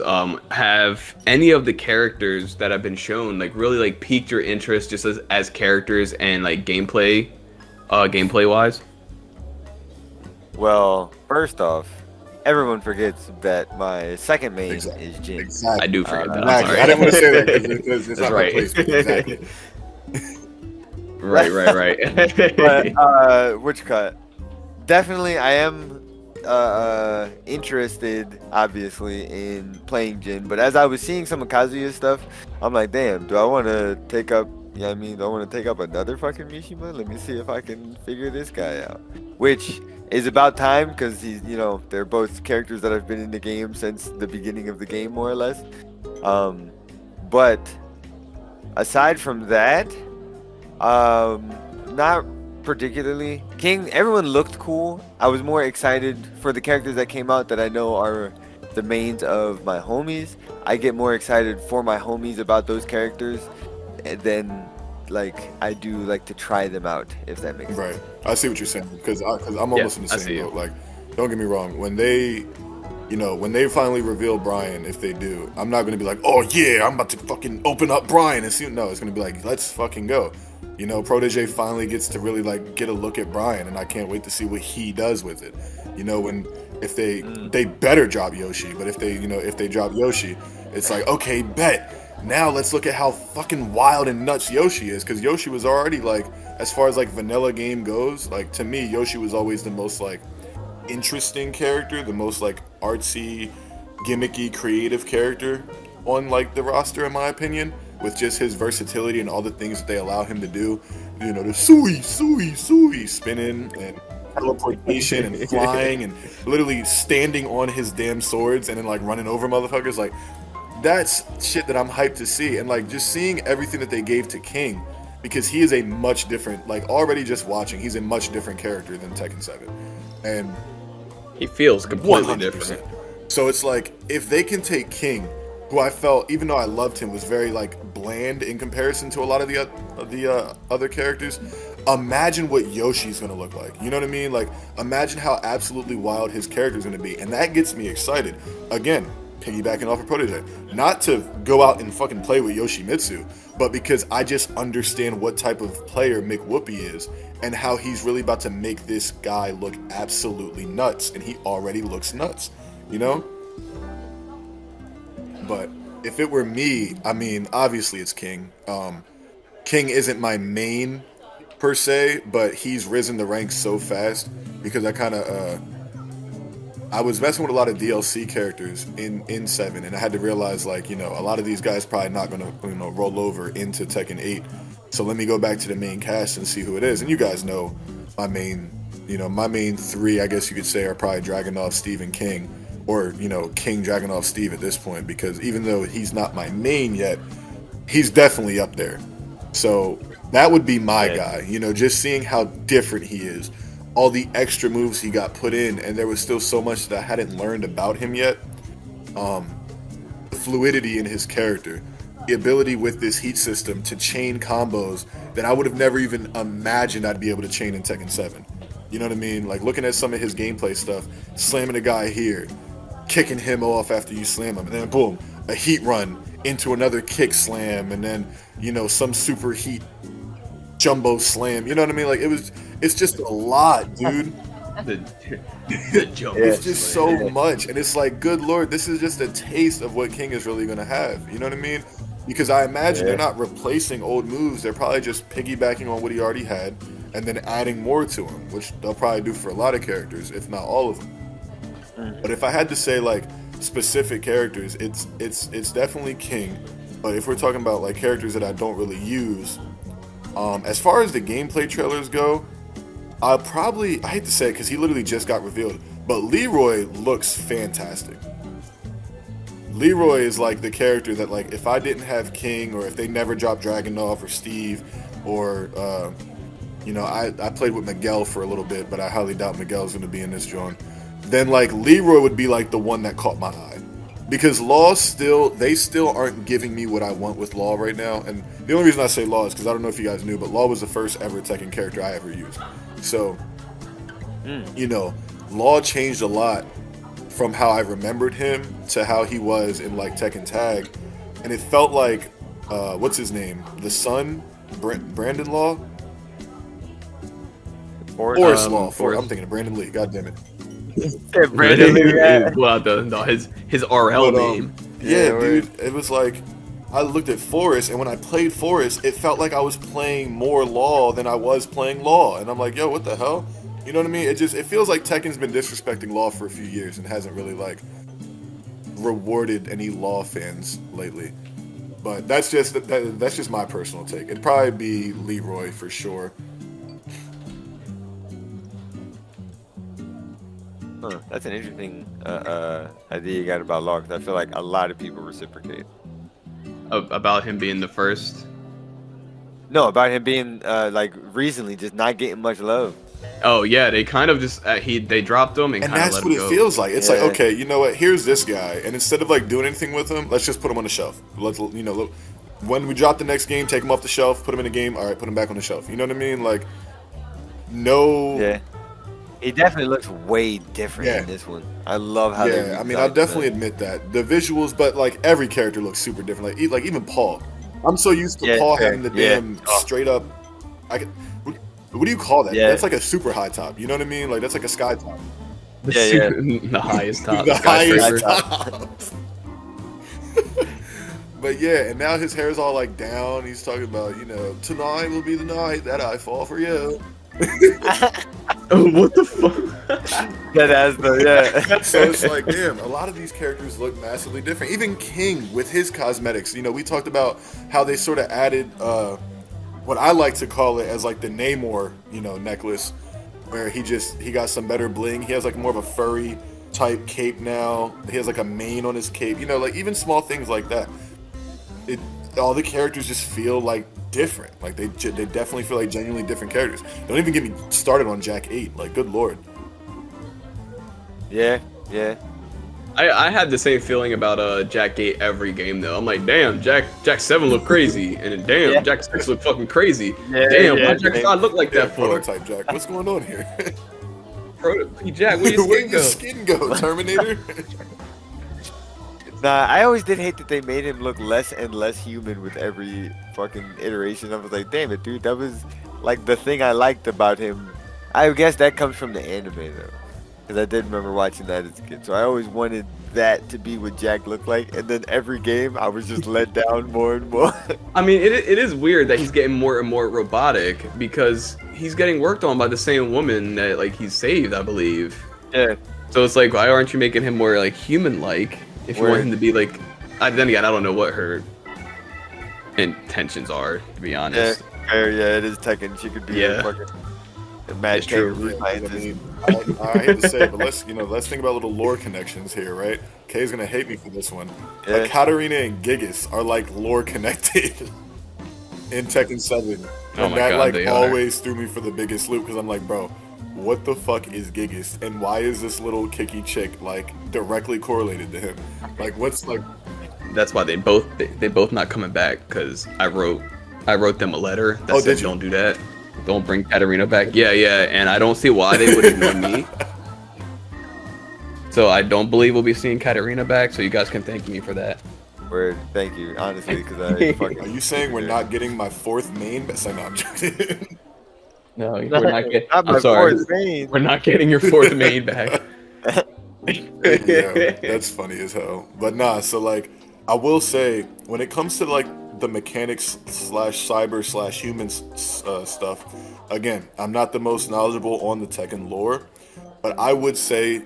have any of the characters that have been shown like really like piqued your interest just as characters and like gameplay wise? Well, first off, everyone forgets that my second main is Jin. Exactly. I do forget that. Exactly. I didn't want to say that because it's not right. replacement. Exactly. Right. But which cut? Definitely, I am interested, obviously, in playing Jin. But as I was seeing some of Kazuya's stuff, I'm like, damn, do I want to take up? Do I want to take up another fucking Mishima? Let me see if I can figure this guy out. Which is about time because he's, they're both characters that have been in the game since the beginning of the game, more or less. But aside from that, not particularly. King, everyone looked cool. I was more excited for the characters that came out that I know are the mains of my homies. I get more excited for my homies about those characters than like I do like to try them out, if that makes sense. Right. I see what you're saying because I'm almost in the same boat. Like, don't get me wrong. When they finally reveal Brian, if they do, I'm not gonna be like, oh yeah, I'm about to fucking open up Brian and see. No, it's gonna be like, let's fucking go. Protege finally gets to really like get a look at Brian, and I can't wait to see what he does with it. If they better drop Yoshi, but if they drop Yoshi, it's like, okay, bet. Now let's look at how fucking wild and nuts Yoshi is, because Yoshi was already like, as far as like vanilla game goes, like to me Yoshi was always the most like interesting character, the most like artsy, gimmicky, creative character on like the roster in my opinion, with just his versatility and all the things that they allow him to do. The sui spinning and teleportation and flying and literally standing on his damn swords and then like running over motherfuckers. Like, that's shit that I'm hyped to see. And like just seeing everything that they gave to King, because he is a much different, like already just watching, he's a much different character than Tekken 7. And he feels completely 100%. different. So it's like, if they can take King, who I felt, even though I loved him, was very like bland in comparison to a lot of the other characters, imagine what Yoshi's gonna look like. You know what I mean? Like, imagine how absolutely wild his character's gonna be, and that gets me excited. Again, piggybacking off of Protege, not to go out and fucking play with Yoshimitsu, but because I just understand what type of player Mick Whoopi is and how he's really about to make this guy look absolutely nuts, and he already looks nuts, But if it were me, I mean, obviously it's King. King isn't my main per se, but he's risen the ranks so fast because I was messing with a lot of DLC characters in 7, and I had to realize, like, a lot of these guys probably not gonna roll over into Tekken 8. So let me go back to the main cast and see who it is. And you guys know my main My main three, I guess you could say, are probably Dragunov, Steve, and King, or King, Dragunov, Steve at this point, because even though he's not my main yet, he's definitely up there. So that would be my guy. Just seeing how different he is, all the extra moves he got put in, and there was still so much that I hadn't learned about him yet. The fluidity in his character, the ability with this heat system to chain combos that I would have never even imagined I'd be able to chain in Tekken 7. You know what I mean? Like looking at some of his gameplay stuff, slamming a guy here, kicking him off after you slam him, and then boom, a heat run into another kick slam, and then some super heat jumbo slam. You know what I mean? Like it's just a lot, dude. The jumbo It's just slam. so much, and it's like, good lord, this is just a taste of what King is really gonna have. You know what I mean? Because I imagine they're not replacing old moves; they're probably just piggybacking on what he already had, and then adding more to him, which they'll probably do for a lot of characters, if not all of them. But if I had to say like specific characters, it's definitely King. But if we're talking about like characters that I don't really use, as far as the gameplay trailers go, I hate to say it because he literally just got revealed, but Leroy looks fantastic. Leroy is like the character that, like, if I didn't have King, or if they never dropped Dragunov or Steve, or I played with Miguel for a little bit, but I highly doubt Miguel's going to be in this joint. Then like Leroy would be like the one that caught my eye, because Law they still aren't giving me what I want with Law right now. And the only reason I say Law is because I don't know if you guys knew, but Law was the first ever Tekken character I ever used. So Law changed a lot from how I remembered him to how he was in like Tekken Tag, and it felt like what's his name, the son, Brandon Law, Forrest Law. I'm thinking of Brandon Lee. God damn it. Brandon Lee, Well, his RL name. Yeah, dude. It was like I looked at Forrest, and when I played Forrest, it felt like I was playing more Law than I was playing Law, and I'm like, yo, what the hell? You know what I mean? It feels like Tekken's been disrespecting Law for a few years and hasn't really like rewarded any Law fans lately. But that's just my personal take. It'd probably be Leroy for sure. That's an interesting idea you got about Law, because I feel like a lot of people reciprocate. About him being the first. No, about him being like recently just not getting much love. Oh yeah, they kind of just they dropped him and kind of that's let what him go. it feels like. It's like, okay, you know what? Here's this guy, and instead of like doing anything with him, let's just put him on the shelf. When we drop the next game, take him off the shelf, put him in the game. All right, put him back on the shelf. You know what I mean? Like, no. Yeah. He definitely looks way different in this one. I love how. Yeah, I mean, I'll definitely admit that the visuals, but like every character looks super different. Like even Paul. I'm so used to Paul having the damn straight up. What do you call that? Yeah. That's like a super high top. You know what I mean? Like that's like a sky top. The highest top. The highest skyscraper. top. But yeah, and now his hair's all like down. He's talking about, tonight will be the night that I fall for you. Oh, what the fuck? So it's like, damn, a lot of these characters look massively different. Even King with his cosmetics. We talked about how they sort of added what I like to call it as like the Namor, necklace, where he got some better bling. He has like more of a furry type cape now. He has like a mane on his cape. Like even small things like that. All the characters just feel like different. Like they definitely feel like genuinely different characters. Don't even get me started on Jack 8. Like, good lord. Yeah. I had the same feeling about Jack 8 every game though. I'm like, damn, Jack 7 looked crazy, and then damn, Jack 6 looked fucking crazy. Damn, why Jack 5 look like that for? Prototype Jack. What's going on here? Jack, where your skin go? Terminator? Nah, I always did hate that they made him look less and less human with every fucking iteration. I was like, damn it, dude, that was like the thing I liked about him. I guess that comes from the anime though, because I did remember watching that as a kid. So I always wanted that to be what Jack looked like, and then every game I was just let down more and more. I mean, it is weird that he's getting more and more robotic, because he's getting worked on by the same woman that like he's saved, I believe. Yeah. So it's like, why aren't you making him more like human-like? If you want him to be like, then again, I don't know what her intentions are, to be honest. Yeah, it is Tekken. She could be a fucking Mad It's true. Kangaroo I scientist. mean, I hate to say it, but let's think about little lore connections here, right? Kay's gonna hate me for this one. Yeah. But Katarina and Gigas are like lore connected in Tekken 7, Oh and my that God, like they are. always threw me for the biggest loop because I'm like, bro, what the fuck is Gigas, and why is this little kicky chick like directly correlated to him? Like, what's like? That's why they both not coming back, because I wrote them a letter that Oh, said did you? don't do that. Don't bring Katarina back. Yeah, and I don't see why they would ignore me. So I don't believe we'll be seeing Katarina back, so you guys can thank me for that. Word. Thank you, honestly, because I Are fucking. you saying we're not getting my fourth main? No, I'm joking. No, we're not getting. Not my I'm sorry. fourth main. We're not getting your fourth main back. Yeah, that's funny as hell. But nah, so like, I will say, when it comes to like the mechanics slash cyber slash humans stuff, again, I'm not the most knowledgeable on the Tekken lore, but I would say,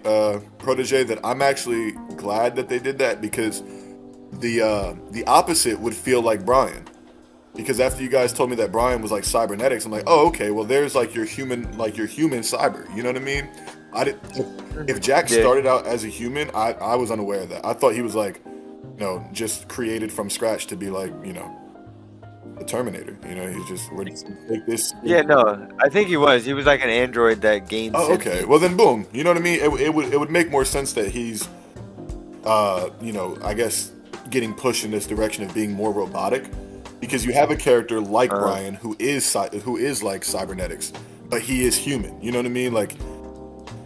Protege, that I'm actually glad that they did that, because the opposite would feel like Brian. Because after you guys told me that Brian was like cybernetics, I'm like, oh, okay, well, there's like your human cyber. You know what I mean? If Jack Yeah. started out as a human, I was unaware of that. I thought he was like, just created from scratch to be like, the Terminator. He's just, we're just gonna take this. Yeah, no, I think he was. He was like an android that gained. Oh, okay. sentience. Well, then boom. You know what I mean? It would make more sense that he's, I guess, getting pushed in this direction of being more robotic, because you have a character like Brian who is like cybernetics, but he is human. You know what I mean? Like,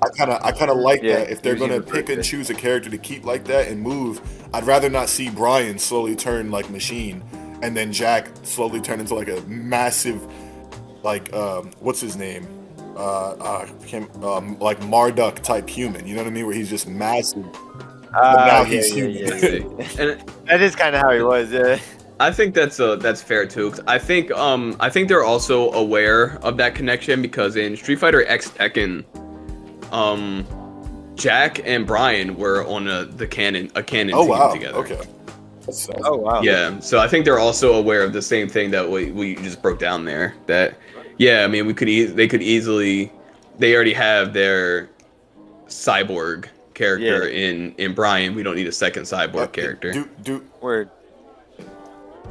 I kind of like Yeah, that. If they're he was gonna human pick and first. choose a character to keep like that and move, I'd rather not see Brian slowly turn like machine, and then Jack slowly turn into like a massive, like what's his name? Like Marduk type human. You know what I mean? Where he's just massive. But now he's human. And That is kind of how he was. Yeah. I think that's fair too. 'Cause I think they're also aware of that connection, because in Street Fighter X Tekken, Jack and Brian were on a canon Oh team wow. together. Okay. That's Oh wow. Yeah, so I think they're also aware of the same thing that we just broke down there. That, yeah, I mean, they already have their cyborg character in Brian. We don't need a second cyborg character. Do Word.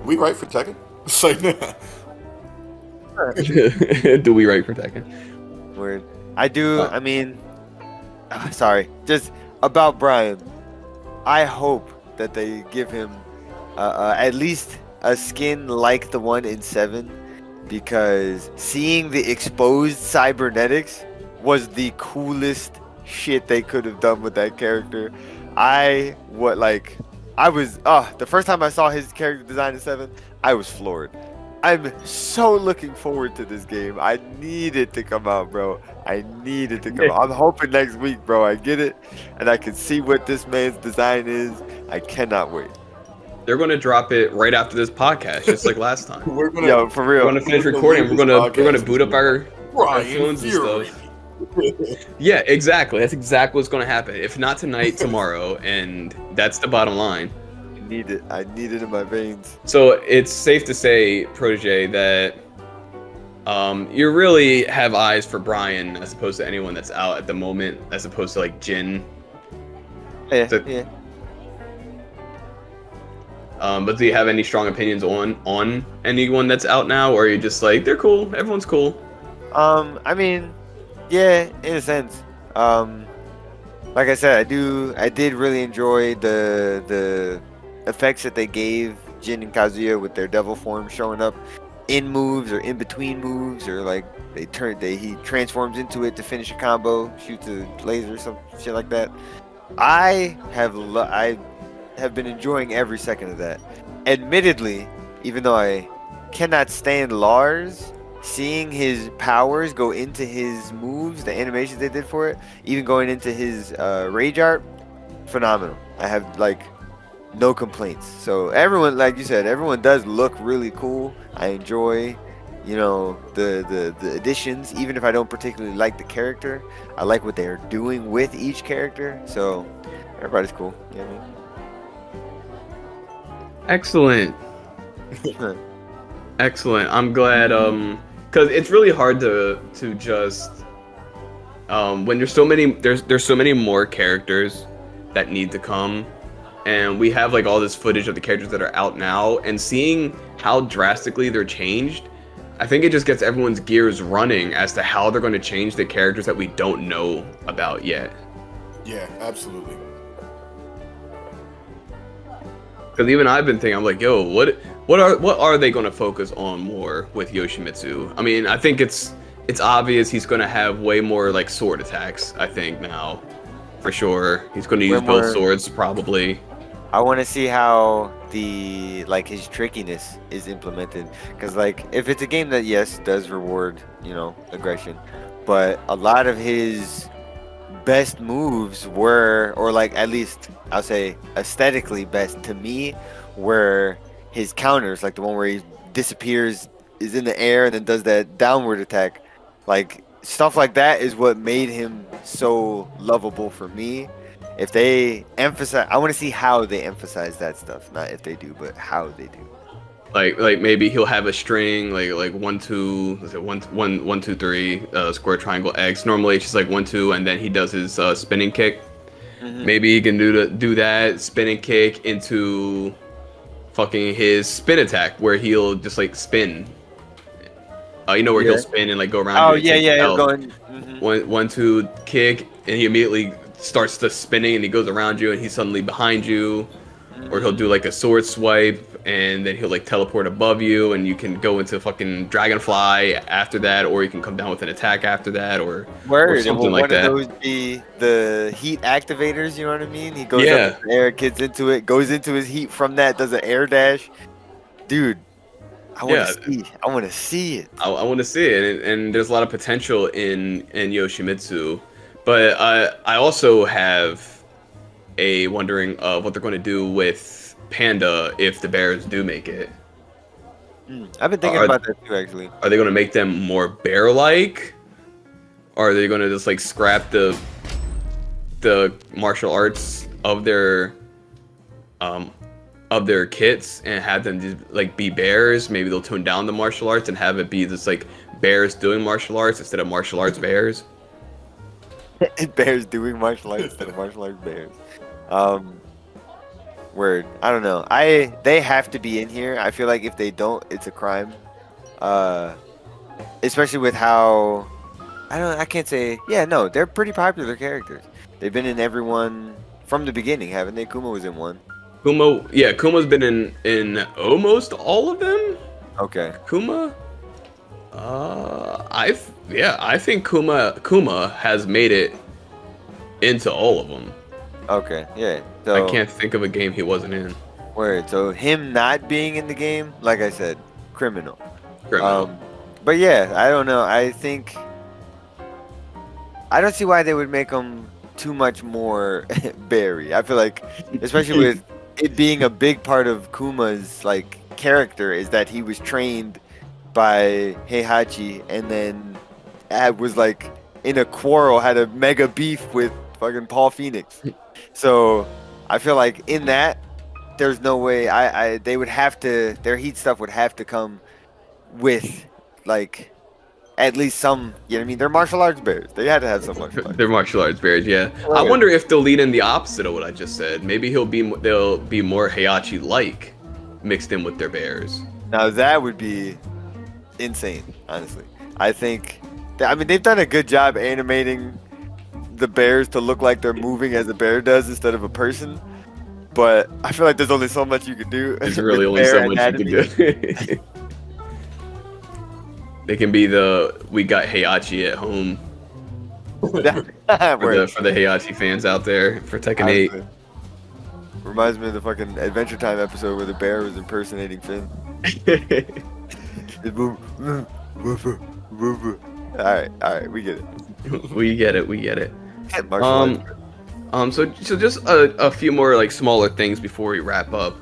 we write for Tekken? It's like, Do we write for Tekken? Word. I do. I mean, sorry. Just about Brian. I hope that they give him at least a skin like the one in 7, because seeing the exposed cybernetics was the coolest shit they could have done with that character. The first time I saw his character design in 7, I was floored. I'm so looking forward to this game. I need it to come out, bro. I need it to come out. I'm hoping next week, bro, I get it and I can see what this man's design is. I cannot wait. They're going to drop it right after this podcast, just like last time. we're gonna Yo, for We're real. going to finish recording. We're going to boot up our phones and stuff. Yeah, exactly. That's exactly what's going to happen. If not tonight, tomorrow, and that's the bottom line. I need it. I need it in my veins. So it's safe to say, Protege, that you really have eyes for Brian as opposed to anyone that's out at the moment, as opposed to like Jin. Yeah, So- yeah. But do you have any strong opinions on anyone that's out now, or are you just like, they're cool, everyone's cool? I mean, yeah, in a sense. Like I said, I did really enjoy the effects that they gave Jin and Kazuya with their devil form showing up in moves or in between moves, or like he transforms into it to finish a combo, shoots a laser, some shit like that. I have been enjoying every second of that. Admittedly, even though I cannot stand Lars, seeing his powers go into his moves, the animations they did for it, even going into his rage art, phenomenal. I have like no complaints. So everyone, like you said, everyone does look really cool. I enjoy, the additions, even if I don't particularly like the character. I like what they're doing with each character. So everybody's cool. You know what Excellent. I mean? Excellent. I'm glad because it's really hard to just when there's so many more characters that need to come, and we have like all this footage of the characters that are out now, and seeing how drastically they're changed, I think it just gets everyone's gears running as to how they're going to change the characters that we don't know about yet. Yeah, absolutely. Because even I've been thinking, I'm like, yo, what are they going to focus on more with Yoshimitsu? I mean, I think it's obvious he's going to have way more like sword attacks. I think now, for sure, he's going to use both swords probably. I want to see how his trickiness is implemented, because like if it's a game that yes does reward aggression, but a lot of his best moves were, or like at least I'll say aesthetically best to me, were his counters, like the one where he disappears, is in the air, and then does that downward attack. Like stuff like that is what made him so lovable for me. If they emphasize, I want to see how they emphasize that stuff. Not if they do, but how they do. Like maybe he'll have a string like 1 2, is it 1 2 3 square triangle X. Normally it's just like 1 2, and then he does his spinning kick. Mm-hmm. Maybe he can do that spinning kick into fucking his spin attack, where he'll just like spin. Where he'll spin and like go around. Oh yeah, going 1 2 kick, and he immediately starts to spinning, and he goes around you, and he's suddenly behind you. Or he'll do like a sword swipe, and then he'll like teleport above you, and you can go into fucking dragonfly after that, or you can come down with an attack after that, or something like that. One of those be the heat activators, you know what I mean? He goes up in the air, gets into it, goes into his heat from that, does an air dash. Dude, I want to see it. I want to see it. I want to see it, and there's a lot of potential in Yoshimitsu, but I also have a wondering of what they're going to do with Panda if the bears do make it. I've been thinking about that too, actually. Are they going to make them more bear-like? Or are they going to just like scrap the martial arts of their kits and have them just like be bears? Maybe they'll tone down the martial arts and have it be just like bears doing martial arts instead of martial arts bears. Bears doing martial arts instead of martial arts bears. Word. I don't know. They have to be in here. I feel like if they don't, it's a crime. Especially with how I can't say. Yeah, no, they're pretty popular characters. They've been in everyone from the beginning, haven't they? Kuma was in one. Kuma's been in almost all of them. Okay. Kuma. I think Kuma has made it into all of them. Okay, yeah. So, I can't think of a game he wasn't in. Word. So him not being in the game, like I said, criminal. Criminal. But yeah, I don't know. I think I don't see why they would make him too much more berry. I feel like, especially with it being a big part of Kuma's like character, is that he was trained by Heihachi and then was like in a quarrel, had a mega beef with fucking Paul Phoenix. So I feel like in that there's no way they would have to, their heat stuff would have to come with like at least some, you know what I mean? They're martial arts bears. They had to have some martial arts. They're martial arts bears, yeah. I wonder if they'll lead in the opposite of what I just said. Maybe they'll be more Heihachi like mixed in with their bears. Now that would be insane, honestly. I think they've done a good job animating the bears to look like they're moving as a bear does instead of a person, but I feel like there's only so much you can do. There's really only so much you can do. They can be we got Heihachi at home for the Heihachi fans out there for Tekken 8. Reminds me of the fucking Adventure Time episode where the bear was impersonating Finn. Alright, we get it. We get it. So just a few more like smaller things before we wrap up.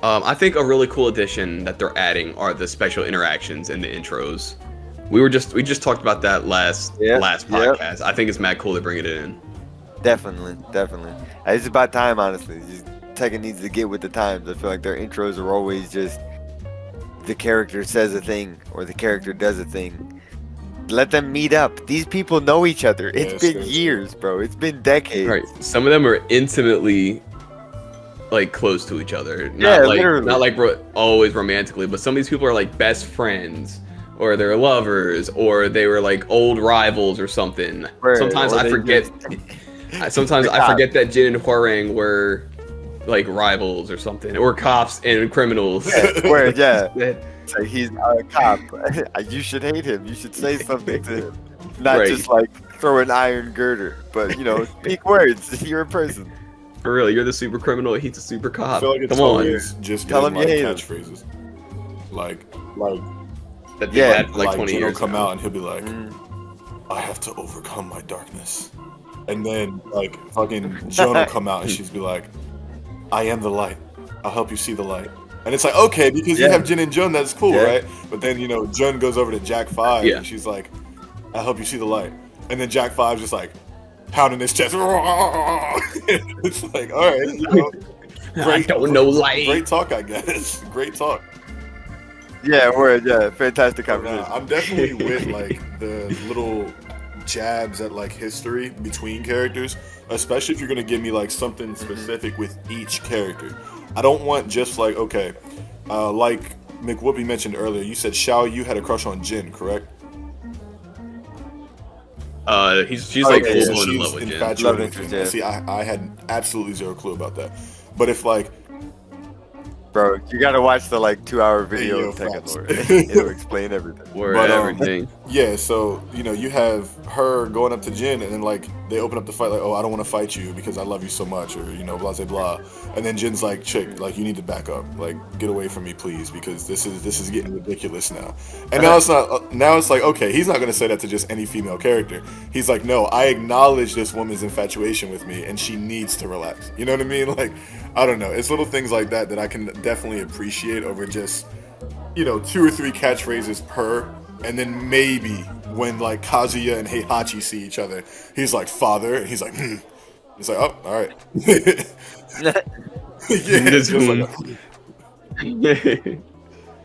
I think a really cool addition that they're adding are the special interactions in the intros. We just talked about that last podcast. Yep. I think it's mad cool to bring it in. Definitely. It's about time, honestly. Tekken needs to get with the times. I feel like their intros are always just the character says a thing or the character does a thing. Let them meet up. These people know each other. Yeah, It's been seriously. years, bro. It's been decades. Right. Some of them are intimately like close to each other. Yeah, Not like literally. not like always romantically, but some of these people are like best friends or they're lovers or they were like old rivals or something. Right, Sometimes or I they forget sometimes The I cops. forget that Jin and Hwarang were like rivals or something or cops and criminals. Where, yeah. That- It's like he's a cop. You should hate him. You should say something to him. Not Right. just like throw an iron girder, but speak words. You're a person. For real, you're the super criminal, he's a super I cop. feel like it's Come on. always just Tell been him you like hate him. catchphrases. Like That they've Yeah, had for like 20 Jin will years. come now. out and he'll be like, I have to overcome my darkness. And then like fucking Joan will come out and she's be like, I am the light. I'll help you see the light. And it's like, okay, because you Yeah. have Jin and Joan, that's cool, Yeah. right? But then, Joan goes over to Jack 5 Yeah. and she's like, I'll help you see the light. And then Jack 5's just like pounding his chest. It's like, all right, I don't know light. Great talk, I guess. Great talk. Yeah, word. Yeah, fantastic conversation. I'm definitely with like the little jabs at like history between characters, especially if you're gonna give me like something specific with each character. I don't want just like like McWhoopi mentioned earlier. You said Xiao Yu had a crush on Jin, correct? She's like Okay, full yeah, blown in she's love with Jin. infatuated Love with interest, Jin. yeah. See, I had absolutely zero clue about that. But if like Bro, you gotta watch the like 2-hour video Yo, of Tekken facts. lore. It'll explain everything. Word, But, everything. yeah, so you have her going up to Jin, and then like they open up the fight like, oh, I don't want to fight you because I love you so much, or blah blah blah, and then Jin's like, chick, like you need to back up, like get away from me, please, because this is getting ridiculous now. And now it's not. Now it's like, okay, he's not gonna say that to just any female character. He's like, no, I acknowledge this woman's infatuation with me, and she needs to relax. You know what I mean? Like, I don't know. It's little things like that that I can definitely appreciate over just 2 or 3 catchphrases per, and then maybe when like Kazuya and Heihachi see each other, he's like father, and he's like, It's like, oh, all right. Yeah, This just one. like,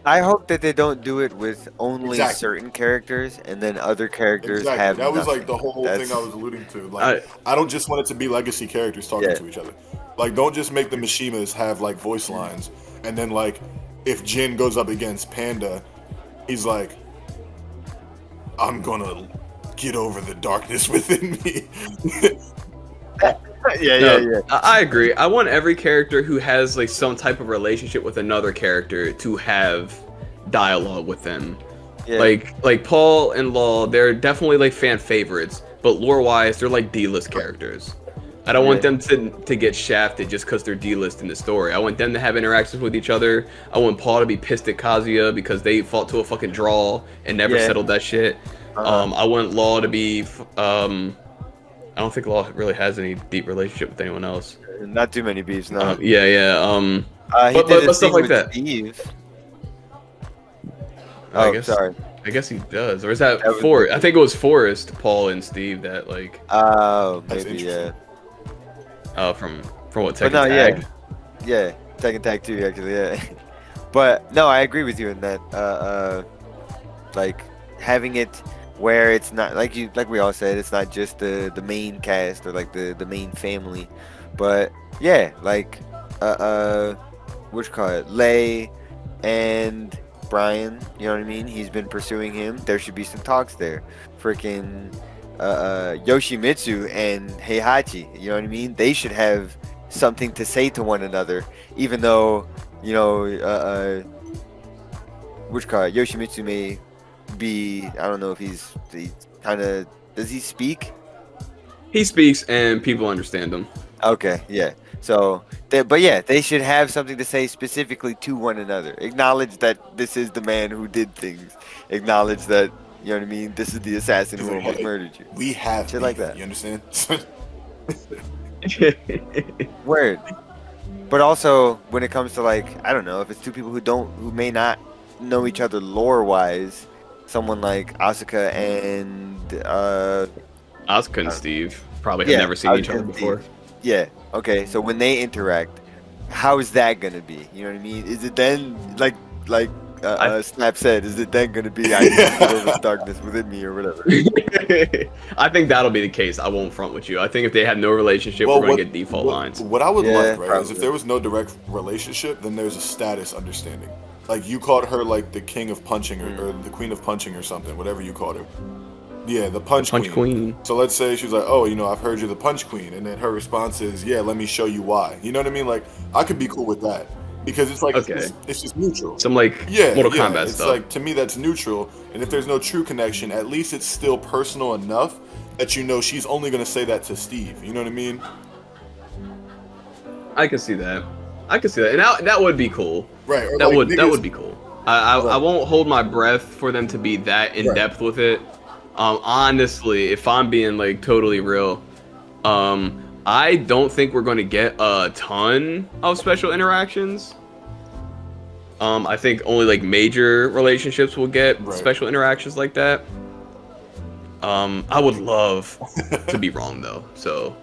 I hope that they don't do it with only Exactly. certain characters and then other characters exactly. have That was nothing. like the whole That's- thing I was alluding to. Like, I don't just want it to be legacy characters talking Yeah. to each other. Like, don't just make the Mishimas have like voice lines, and then like if Jin goes up against Panda, he's like, I'm gonna get over the darkness within me. yeah. I agree. I want every character who has like some type of relationship with another character to have dialogue with them. Yeah. Like Paul and Law, they're definitely like fan favorites, but lore wise, they're like D-list characters. I don't want them to get shafted just because they're D-list in the story. I want them to have interactions with each other. I want Paul to be pissed at Kazuya because they fought to a fucking draw and never Yeah. settled that shit. I want Law to be. I don't think Law really has any deep relationship with anyone else. Not too many beefs, no. Yeah. He but did his stuff thing like with that. Steve. I Oh, guess- sorry. I guess he does. Or is that, That was- Forrest? I think it was Forrest, Paul, and Steve that like Oh, That's maybe, yeah. from what But Tekken no, Tag. Yeah, Tekken Tag 2, actually, yeah. But no, I agree with you in that. Like having it where it's not like we all said, it's not just the main cast or like the main family, but yeah, like what you call it, Lei and Brian. You know what I mean? He's been pursuing him. There should be some talks there. Freaking Yoshimitsu and Heihachi. You know what I mean? They should have something to say to one another, even though which card Yoshimitsu may be. I don't know if he's kind of. Does he speak? He speaks and people understand him. Okay, yeah. So, but yeah, they should have something to say specifically to one another. Acknowledge that this is the man who did things. Acknowledge that, you know what I mean, this is the assassin who almost murdered you. We have Shit like beef, that. You understand? Word. But also, when it comes to like, I don't know, if it's two people who may not know each other lore wise, someone like Asuka and Asuka and Steve probably yeah, have never seen each Asuka other and before. yeah, okay, so when they interact, how is that gonna be? You know what I mean? Is it then like Snap said, is it then going to be I need to get over the darkness within me or whatever? I think that'll be the case. I won't front with you. I think if they have no relationship, we're gonna get default lines. What I would Yeah, like, right, is probably. if there was no direct relationship, then there's a status understanding. Like you called her like the king of punching or the queen of punching or something, whatever you called her. Yeah, the punch Queen. So let's say she's like, oh, I've heard you're the punch queen, and then her response is, yeah, let me show you why. You know what I mean? Like I could be cool with that because it's like Okay. it's just neutral. Some like Mortal Kombat it's stuff. like to me that's neutral, and if there's no true connection, at least it's still personal enough that she's only gonna say that to Steve. You know what I mean? I can see that. And that would be cool. Right. Or That like would niggas- be cool. I won't hold my breath for them to be that in depth with it. Honestly, if I'm being like totally real, I don't think we're going to get a ton of special interactions. I think only like major relationships will get special interactions like that. I would love to be wrong though. So,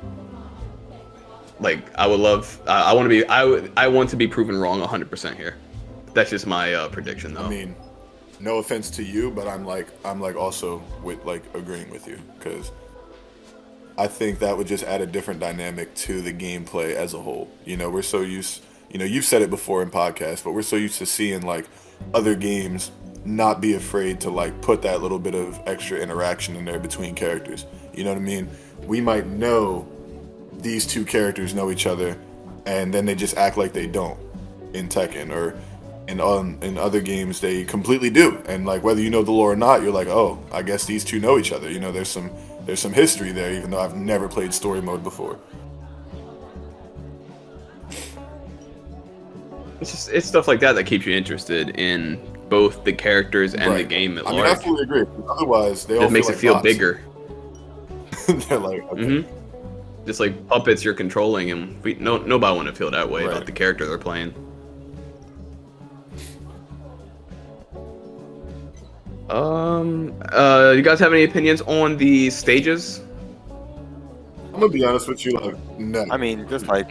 like, I would love. I want to be. I want to be proven wrong 100% here. That's just my prediction though. I mean, no offense to you, but I'm like also with like agreeing with you because I think that would just add a different dynamic to the gameplay as a whole. We're so used. You've said it before in podcasts, but we're so used to seeing like other games not be afraid to like put that little bit of extra interaction in there between characters. You know what I mean? We might know these two characters know each other, and then they just act like they don't in Tekken or in other games they completely do. And like whether you know the lore or not, you're like, oh, I guess these two know each other. There's some history there, even though I've never played story mode before. It's stuff like that keeps you interested in both the characters and the game at large. I mean, I fully agree. Otherwise, they all it makes it feel bots. bigger. They're like, okay. Just like puppets you're controlling, and nobody want to feel that way about the character they're playing. You guys have any opinions on the stages? I'm gonna be honest with you, like, no. I mean, just like,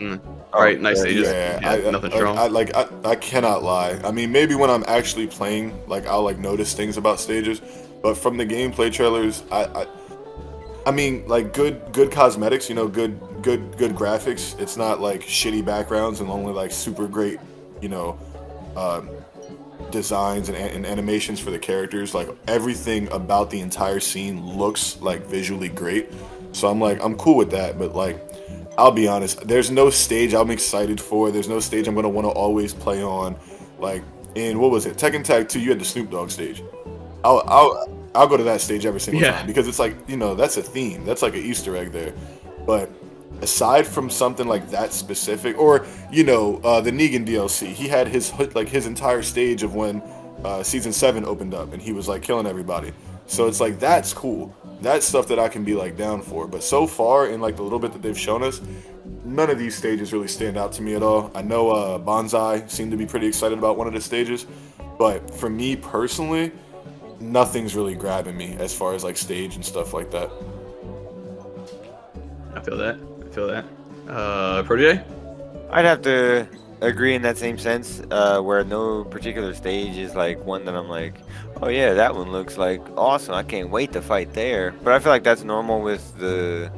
Alright, nice stages. Yeah, Nothing strong. I cannot lie. I mean, maybe when I'm actually playing, like, I'll like notice things about stages, but from the gameplay trailers, I mean, like, good cosmetics, good graphics. It's not like shitty backgrounds and only like super great, designs and animations for the characters. Like everything about the entire scene looks like visually great. So I'm cool with that. But like, I'll be honest, there's no stage I'm excited for. There's no stage I'm gonna want to always play on. Like in what was it, Tekken Tag 2? You had the Snoop Dogg stage. I'll go to that stage every single time because it's like that's a theme. That's like an Easter egg there. But aside from something like that specific, or the Negan DLC, he had his entire stage of when season 7 opened up and he was like killing everybody. So it's like that's cool. That's stuff that I can be like down for. But so far in like the little bit that they've shown us, none of these stages really stand out to me at all. I know Bonsai seemed to be pretty excited about one of the stages, but for me personally, nothing's really grabbing me as far as like stage and stuff like that. I feel that. Protege? I'd have to agree in that same sense, where no particular stage is like one that I'm like, oh yeah, that one looks like awesome. I can't wait to fight there. But I feel like that's normal with the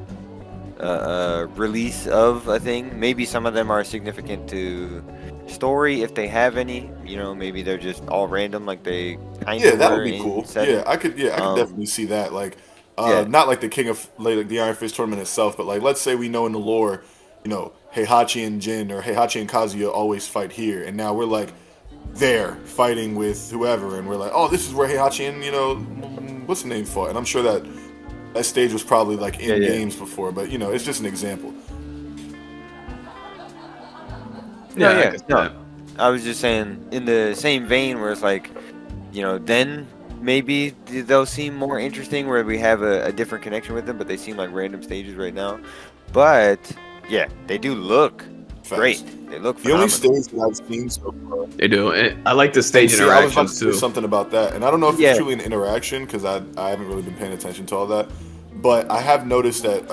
release of a thing. Maybe some of them are significant to story if they have any. Maybe they're just all random, like they kind of that would be cool. 7. Yeah, I could definitely see that. Like, not like the King of like the Iron Fist tournament itself, but like let's say we know in the lore, Heihachi and Jin or Heihachi and Kazuya always fight here, and now we're like there fighting with whoever, and we're like, oh, this is where Heihachi and what's the name fought, and I'm sure that stage was probably like in games before, but it's just an example. No. I was just saying in the same vein where it's like, then maybe they'll seem more interesting where we have a different connection with them, but they seem like random stages right now. But yeah, they do look great. They look phenomenal. The only stage that I've seen so far. They do. I like the stage I was about to interactions say too. something about that, and I don't know if it's truly an interaction because I haven't really been paying attention to all that. But I have noticed that,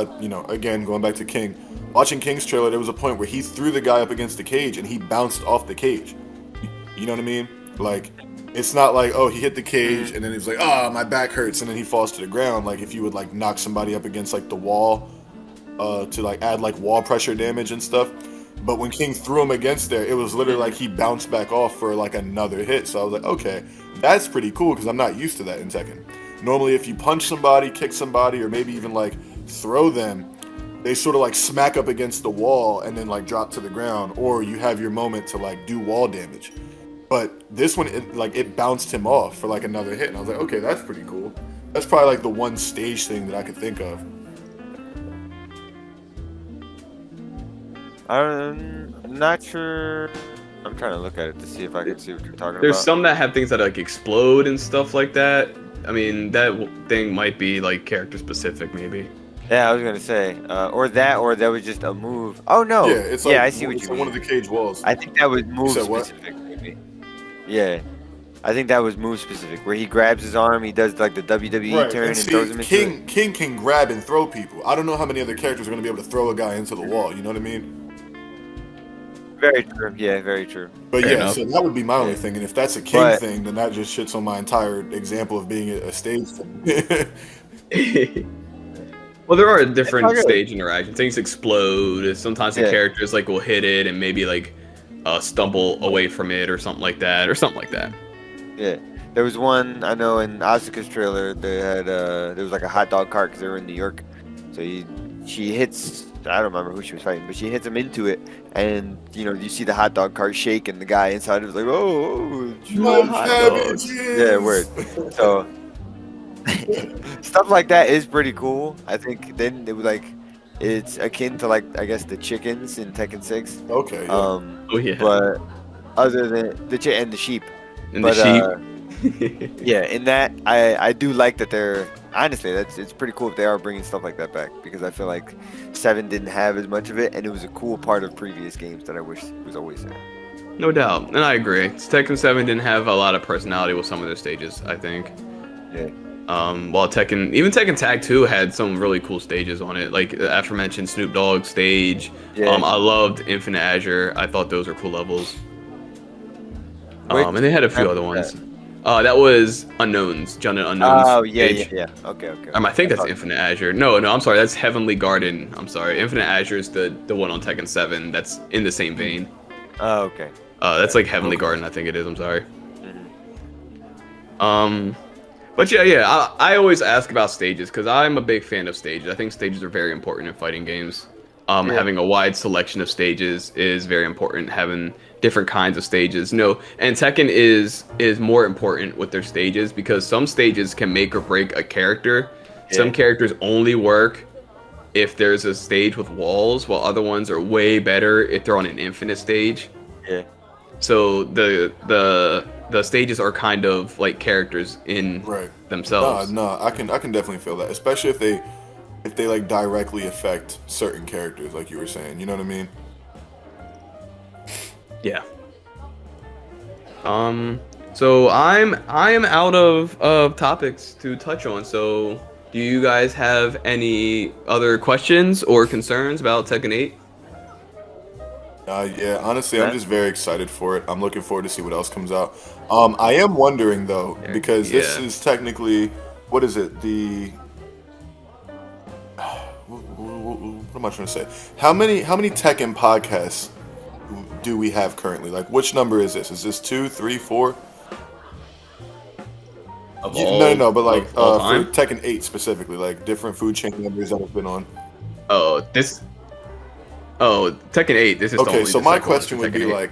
again, going back to King, watching King's trailer, there was a point where he threw the guy up against the cage and he bounced off the cage. You know what I mean? Like, It's not like, oh, he hit the cage and then he's like, oh, my back hurts, and then he falls to the ground. Like if you would like knock somebody up against like the wall, to like add like wall pressure damage and stuff. But when King threw him against there, it was literally like he bounced back off for like another hit. So I was like, okay, that's pretty cool because I'm not used to that in Tekken. Normally, if you punch somebody, kick somebody, or maybe even like throw them, they sort of like smack up against the wall and then like drop to the ground, or you have your moment to like do wall damage. But this one, it bounced him off for like another hit, and I was like, okay, that's pretty cool. That's probably like the one stage thing that I could think of. I'm not sure. I'm trying to look at it to see if I can see what you're talking There's about. some that have things that like explode and stuff like that. I mean, that thing might be like character specific, maybe. Yeah, I was gonna say, or that was just a move. Oh no. Yeah, it's like I see what it's you on mean. one of the cage walls. I think that was move said what? specific, maybe. Yeah, I think that was move specific, where he grabs his arm, he does like the WWE turn and see, throws him into it. King can grab and throw people. I don't know how many other characters are going to be able to throw a guy into the wall. You know what I mean? Very true. Yeah, very true. But Fair yeah, enough. so that would be my only thing. And if that's a King But- thing, then that just shits on my entire example of being a stage thing. Well, there are different okay. stage interactions. Things explode. Sometimes the Yeah. characters like will hit it and maybe like stumble away from it or something like that, Yeah, there was one I know in Asuka's trailer. They had there was like a hot dog cart because they were in New York. So she hits. I don't remember who she was fighting, but she hits him into it, and you see the hot dog cart shake, and the guy inside is like, "Oh, it's my hot dog." Yeah, word. So stuff like that is pretty cool. I think then it was like it's akin to like I guess the chickens in Tekken 6. Okay. Yeah. Oh yeah. But other than and the sheep. And but, the sheep. Yeah, in that I do like that they're honestly it's pretty cool if they are bringing stuff like that back, because I feel like 7 didn't have as much of it, and it was a cool part of previous games that I wish was always there. No doubt, and I agree. Tekken 7 didn't have a lot of personality with some of their stages, I think. Yeah. While Tekken Tag 2 had some really cool stages on it, like the aforementioned Snoop Dogg stage. Yeah. I loved Infinite Azure. I thought those were cool levels. Wait, And they had a few other was ones. That was Unknowns, John and Unknowns. Oh yeah, stage. yeah. Okay. I think that's thought- Infinite Azure. No, I'm sorry. That's Heavenly Garden. I'm sorry. Infinite Azure is the one on Tekken 7. That's in the same vein. Oh, okay. That's like Heavenly Garden. I think it is. I'm sorry. Mhm. But yeah. I always ask about stages because I'm a big fan of stages. I think stages are very important in fighting games. Having a wide selection of stages is very important. Having different kinds of stages. No, and Tekken is more important with their stages because some stages can make or break a character. Yeah. Some characters only work if there's a stage with walls, while other ones are way better if they're on an infinite stage. Yeah. So the stages are kind of like characters in themselves. No, I can definitely feel that, especially if they like directly affect certain characters, like you were saying. You know what I mean? Yeah. So I'm out of topics to touch on. So do you guys have any other questions or concerns about Tekken 8? Yeah, honestly, I'm just very excited for it. I'm looking forward to see what else comes out. I am wondering though, because this is technically, what is it? What am I trying to say? How many Tekken podcasts do we have currently? Like, which number is this? Is this 2, 3, 4? No, but like for Tekken 8 specifically, like different food chain members that have been on. Tekken 8. This is okay. So my question would be 8.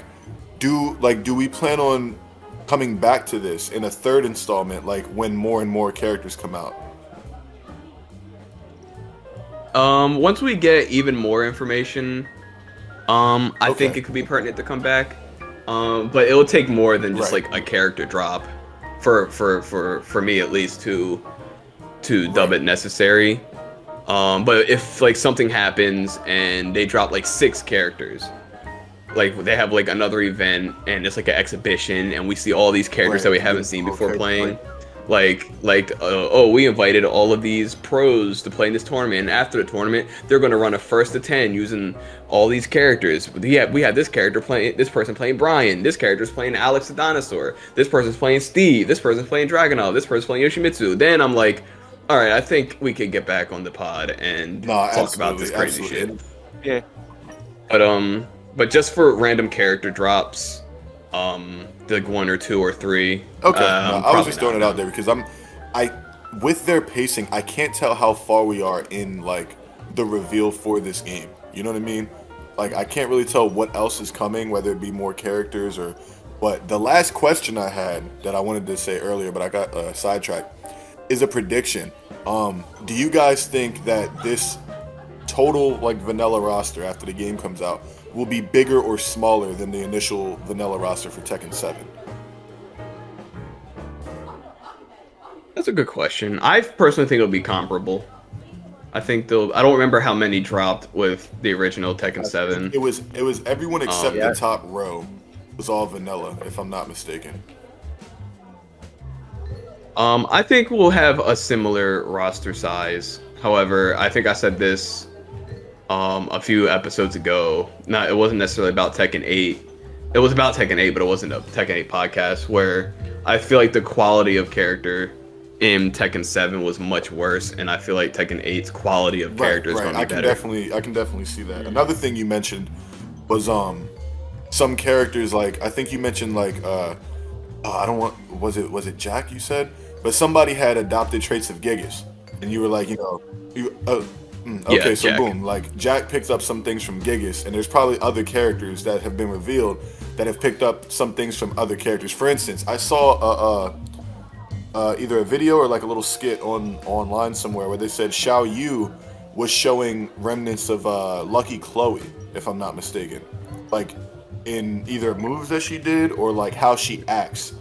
like, do we plan on coming back to this in a third installment, like when more and more characters come out? Once we get even more information, I think it could be pertinent to come back. But it'll take more than just like a character drop for me at least to dub it necessary. But if like something happens and they drop like 6 characters, like they have like another event and it's like an exhibition and we see all these characters that we haven't seen before playing, We invited all of these pros to play in this tournament, and after the tournament they're going to run a first to 10 using all these characters. We have this person playing Brian, this character's playing Alex the dinosaur, this person's playing Steve, this person's playing Dragunov, this person's playing Yoshimitsu. Then I'm like, all right, I think we could get back on the pod and talk about this crazy shit. Yeah. But just for random character drops, like 1 or 2 or 3. Okay, I was just throwing it out there because with their pacing, I can't tell how far we are in like the reveal for this game. You know what I mean? Like I can't really tell what else is coming, whether it be more characters or. But the last question I had that I wanted to say earlier, but I got sidetracked, is a prediction. Do you guys think that this total like vanilla roster after the game comes out will be bigger or smaller than the initial vanilla roster for Tekken 7? That's a good question. I personally think it'll be comparable. I don't remember how many dropped with the original Tekken 7. It was everyone except the top row was all vanilla, if I'm not mistaken. I think we'll have a similar roster size. However, I think I said this a few episodes ago. No, it wasn't necessarily about Tekken 8. It was about Tekken 8, but it wasn't a Tekken 8 podcast, where I feel like the quality of character in Tekken 7 was much worse, and I feel like Tekken 8's quality of character is going to be better. I can definitely see that. Another thing you mentioned was some characters, like I think you mentioned like was it Jack you said? But somebody had adopted traits of Gigas, and you were like, okay, so Jack. Boom, like Jack picks up some things from Gigas, and there's probably other characters that have been revealed that have picked up some things from other characters. For instance, I saw either a video or like a little skit online somewhere where they said Xiao Yu was showing remnants of Lucky Chloe, if I'm not mistaken, like in either moves that she did or like how she acts.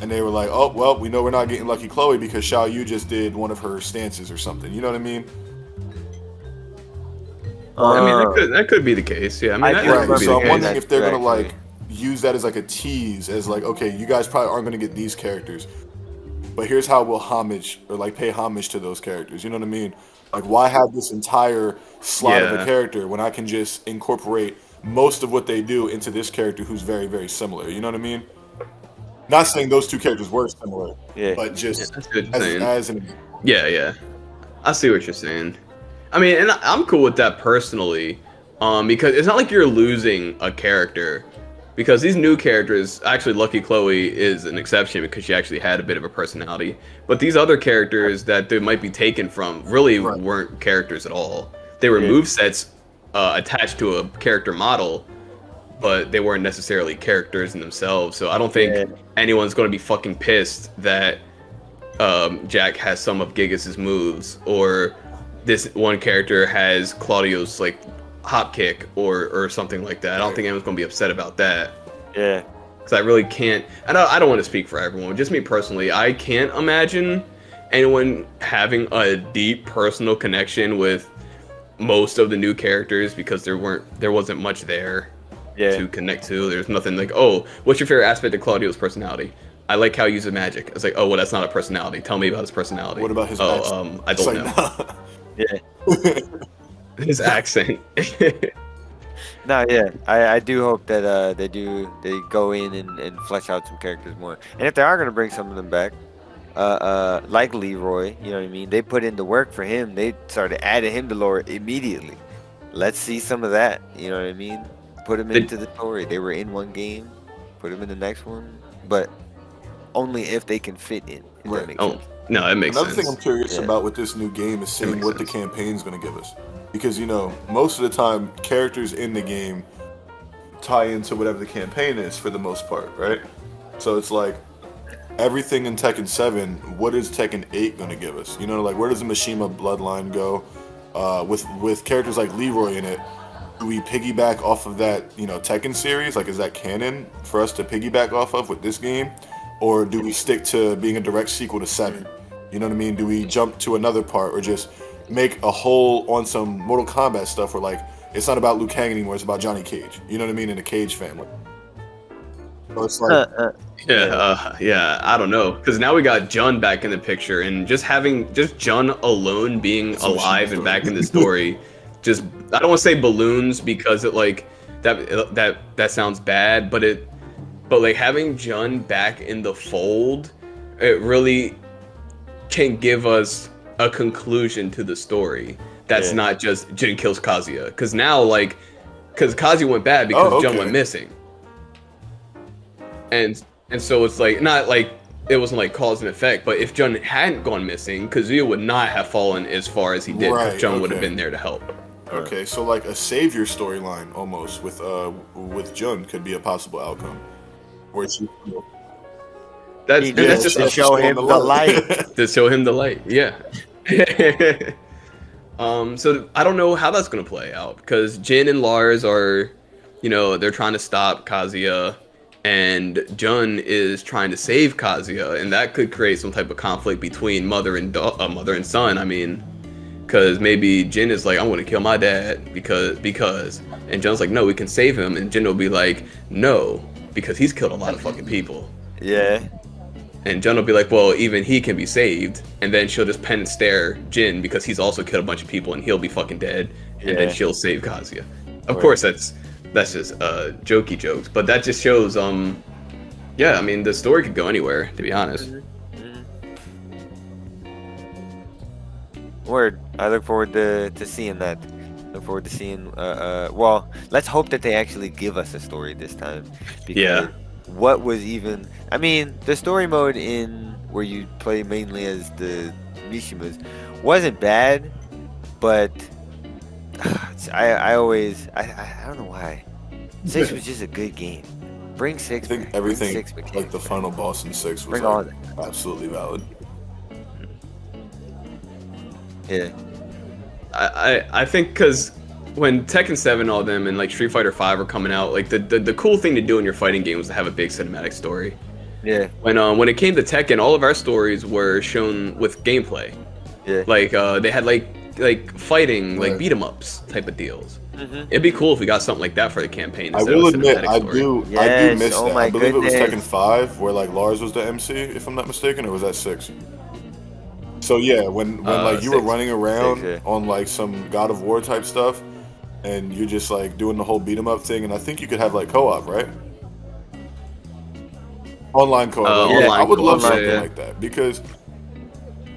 And they were like, oh, well, we know we're not getting Lucky Chloe because Xiao Yu just did one of her stances or something. You know what I mean? I mean, that could be the case. Yeah, I mean, that could be So the I'm case. wondering if they're gonna like use that as like a tease, as like, okay, you guys probably aren't gonna get these characters, but here's how we'll pay homage to those characters. You know what I mean? Like, why have this entire slot of a character when I can just incorporate most of what they do into this character who's very, very similar? You know what I mean? Not saying those two characters were similar, but just as an. Yeah. I see what you're saying. I mean, and I'm cool with that personally, because it's not like you're losing a character. Because these new characters, actually Lucky Chloe is an exception because she actually had a bit of a personality. But these other characters that they might be taken from really weren't characters at all. They were movesets attached to a character model, but they weren't necessarily characters in themselves. So I don't think anyone's going to be fucking pissed that Jack has some of Gigas' moves, or this one character has Claudio's like hop kick or something like that. I don't think anyone's gonna be upset about that. Yeah. Because I really can't. I don't want to speak for everyone. Just me personally, I can't imagine anyone having a deep personal connection with most of the new characters because there wasn't much there to connect to. There's nothing like, oh, what's your favorite aspect of Claudio's personality? I like how he uses magic. It's like, oh, well, that's not a personality. Tell me about his personality. What about his accent? I don't know. Yeah. His accent. No, yeah. I do hope that they go in and flesh out some characters more. And if they are gonna bring some of them back, like Leroy, you know what I mean? They put in the work for him. They started adding him to lore immediately. Let's see some of that. You know what I mean? Put him into the story. They were in one game. Put him in the next one. But only if they can fit in. If that makes sense. No, that makes sense. Another thing I'm curious about with this new game is seeing what the campaign's going to give us. Because, you know, most of the time, characters in the game tie into whatever the campaign is for the most part, right? So it's like, everything in Tekken 7, what is Tekken 8 going to give us? You know, like, where does the Mishima bloodline go? With characters like Leroy in it, do we piggyback off of that, you know, Tekken series? Like, is that canon for us to piggyback off of with this game? Or do we stick to being a direct sequel to 7? You know what I mean? Do we jump to another part or just make a whole on some Mortal Kombat stuff where, like, it's not about Liu Kang anymore, it's about Johnny Cage. You know what I mean? In the Cage family. So it's like, Yeah, I don't know, because now we got Jun back in the picture, and just having Jun alone being It's a machine alive and story. back in the story, just I don't want to say balloons because it like that sounds bad, but like having Jun back in the fold, it really can give us a conclusion to the story. That's not just Jin kills Kazuya, because now because Kazuya went bad because Jun went missing. And so it's like not like it wasn't like cause and effect, but if Jun hadn't gone missing, Kazuya would not have fallen as far as he did because Jun would have been there to help. Okay, so like a savior storyline almost with Jun could be a possible outcome. Where she That's just to show him the light. To show him the light, yeah. So I don't know how that's gonna play out because Jin and Lars are, they're trying to stop Kazuya, and Jun is trying to save Kazuya, and that could create some type of conflict between mother and son. I mean, because maybe Jin is like, I'm gonna kill my dad because, and Jun's like, no, we can save him, and Jin will be like, no, because he's killed a lot of fucking people. Yeah. And Jun will be like, well, even he can be saved. And then she'll just pen and stare Jin because he's also killed a bunch of people and he'll be fucking dead. And then she'll save Kazuya. Of course, that's just jokey jokes. But that just shows, yeah, I mean, the story could go anywhere, to be honest. Word. I look forward to seeing that. Look forward to seeing, well, let's hope that they actually give us a story this time. Because what was even, I mean, the story mode in where you play mainly as the Mishimas wasn't bad, but I don't know why. 6 was just a good game. Bring 6. I think everything, like the final boss in 6 was like absolutely valid. Yeah. I think because when Tekken 7 all them and like Street Fighter 5 are coming out, like the cool thing to do in your fighting game was to have a big cinematic story. Yeah. When it came to Tekken, all of our stories were shown with gameplay. Yeah. Like they had like fighting, like beat 'em ups type of deals. It'd be cool if we got something like that for the campaign. I will admit, I story. do miss that. I believe it was Tekken 5 where like Lars was the MC, if I'm not mistaken, or was that 6? So yeah, when like you were running around on like some God of War type stuff, and you're just like doing the whole beat 'em up thing, and I think you could have like co-op, right? Online co-op. I would love something like that because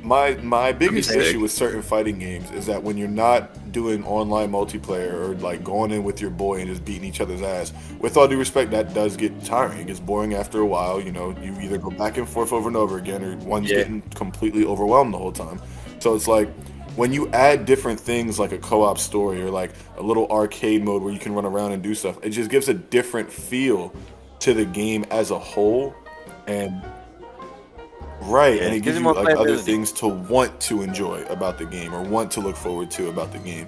my biggest issue with certain fighting games is that when you're not doing online multiplayer or like going in with your boy and just beating each other's ass, with all due respect, that does get tiring. It gets boring after a while. You either go back and forth over and over again, or one's getting completely overwhelmed the whole time. So it's like when you add different things like a co-op story or like a little arcade mode where you can run around and do stuff, it just gives a different feel to the game as a whole. And and it gives you like other things to want to enjoy about the game or want to look forward to about the game.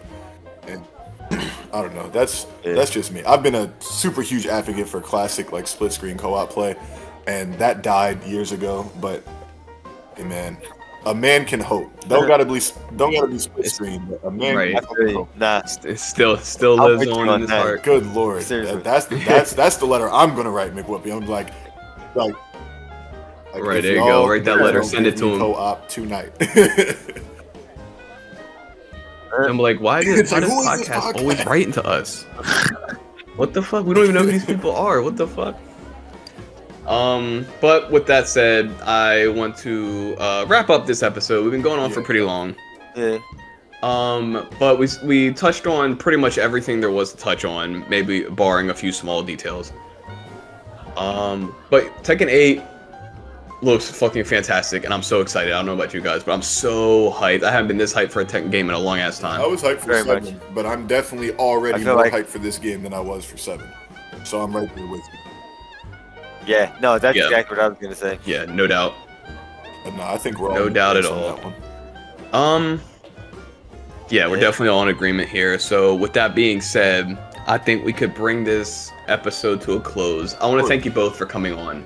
And I don't know, that's just me. I've been a super huge advocate for classic like split screen co-op play, and that died years ago. But hey man, a man can hope. Don't gotta be split screen, but a man can hope. Nah, it still lives on in his heart. Good lord, that's the letter I'm gonna write McWhoopi. I'm like right, there you go. Write that letter, send it to him. Co-op tonight. I'm like, why does podcast always writing to us? What the fuck? We don't even know who these people are. What the fuck? But with that said, I want to wrap up this episode. We've been going on for pretty long. Yeah. But we touched on pretty much everything there was to touch on, maybe barring a few small details. But Tekken 8 looks fucking fantastic, and I'm so excited. I don't know about you guys, but I'm so hyped. I haven't been this hyped for a Tekken game in a long ass time. I was hyped for 7, but I'm definitely already more hyped for this game than I was for 7. So I'm right there with you. Yeah, no, that's exactly what I was gonna say. Yeah, no doubt. But no, I think we're all no doubt at all. That one. Yeah, we're definitely all in agreement here. So with that being said, I think we could bring this episode to a close. I want to thank you both for coming on.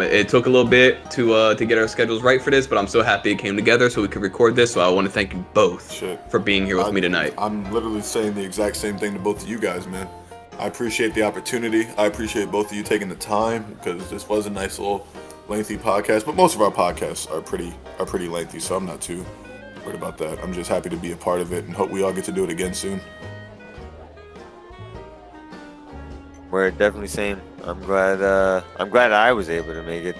It took a little bit to get our schedules right for this, but I'm so happy it came together so we could record this. So I want to thank you both for being here with me tonight. I'm literally saying the exact same thing to both of you guys, man. I appreciate the opportunity. I appreciate both of you taking the time because this was a nice little lengthy podcast. But most of our podcasts are pretty lengthy, so I'm not too worried about that. I'm just happy to be a part of it and hope we all get to do it again soon. We're definitely same. I'm glad I was able to make it,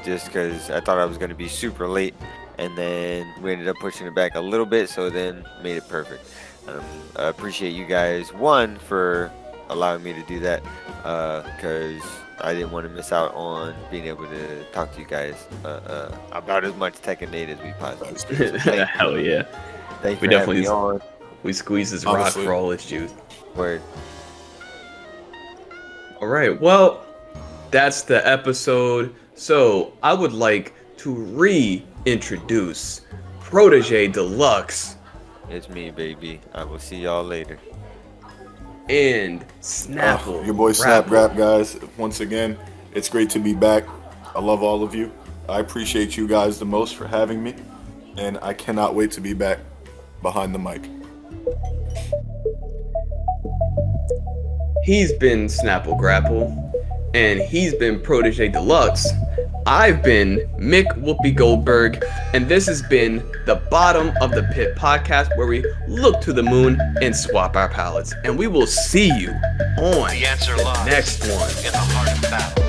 just because I thought I was going to be super late, and then we ended up pushing it back a little bit, so then made it perfect. I appreciate you guys, one, for allowing me to do that, because I didn't want to miss out on being able to talk to you guys about as much Tekken 8 as we possibly could. So Hell yeah. thank We you for having definitely- me on. We squeeze this rock Honestly. for all its juice. Word. All right, well, that's the episode. So I would like to reintroduce Protege Deluxe It's me, baby. I will see y'all later. and Snapple. Your boy Snap Grapple. Grap, guys. Once again, it's great to be back. I love all of you. I appreciate you guys the most for having me, and I cannot wait to be back behind the mic. He's been Snapple Grapple, and he's been Protege Deluxe. I've been Mick Whoopi Goldberg, and this has been the Bottom of the Pit podcast, where we look to the moon and swap our palettes. And we will see you on The answer the lies next one. in the heart of battle.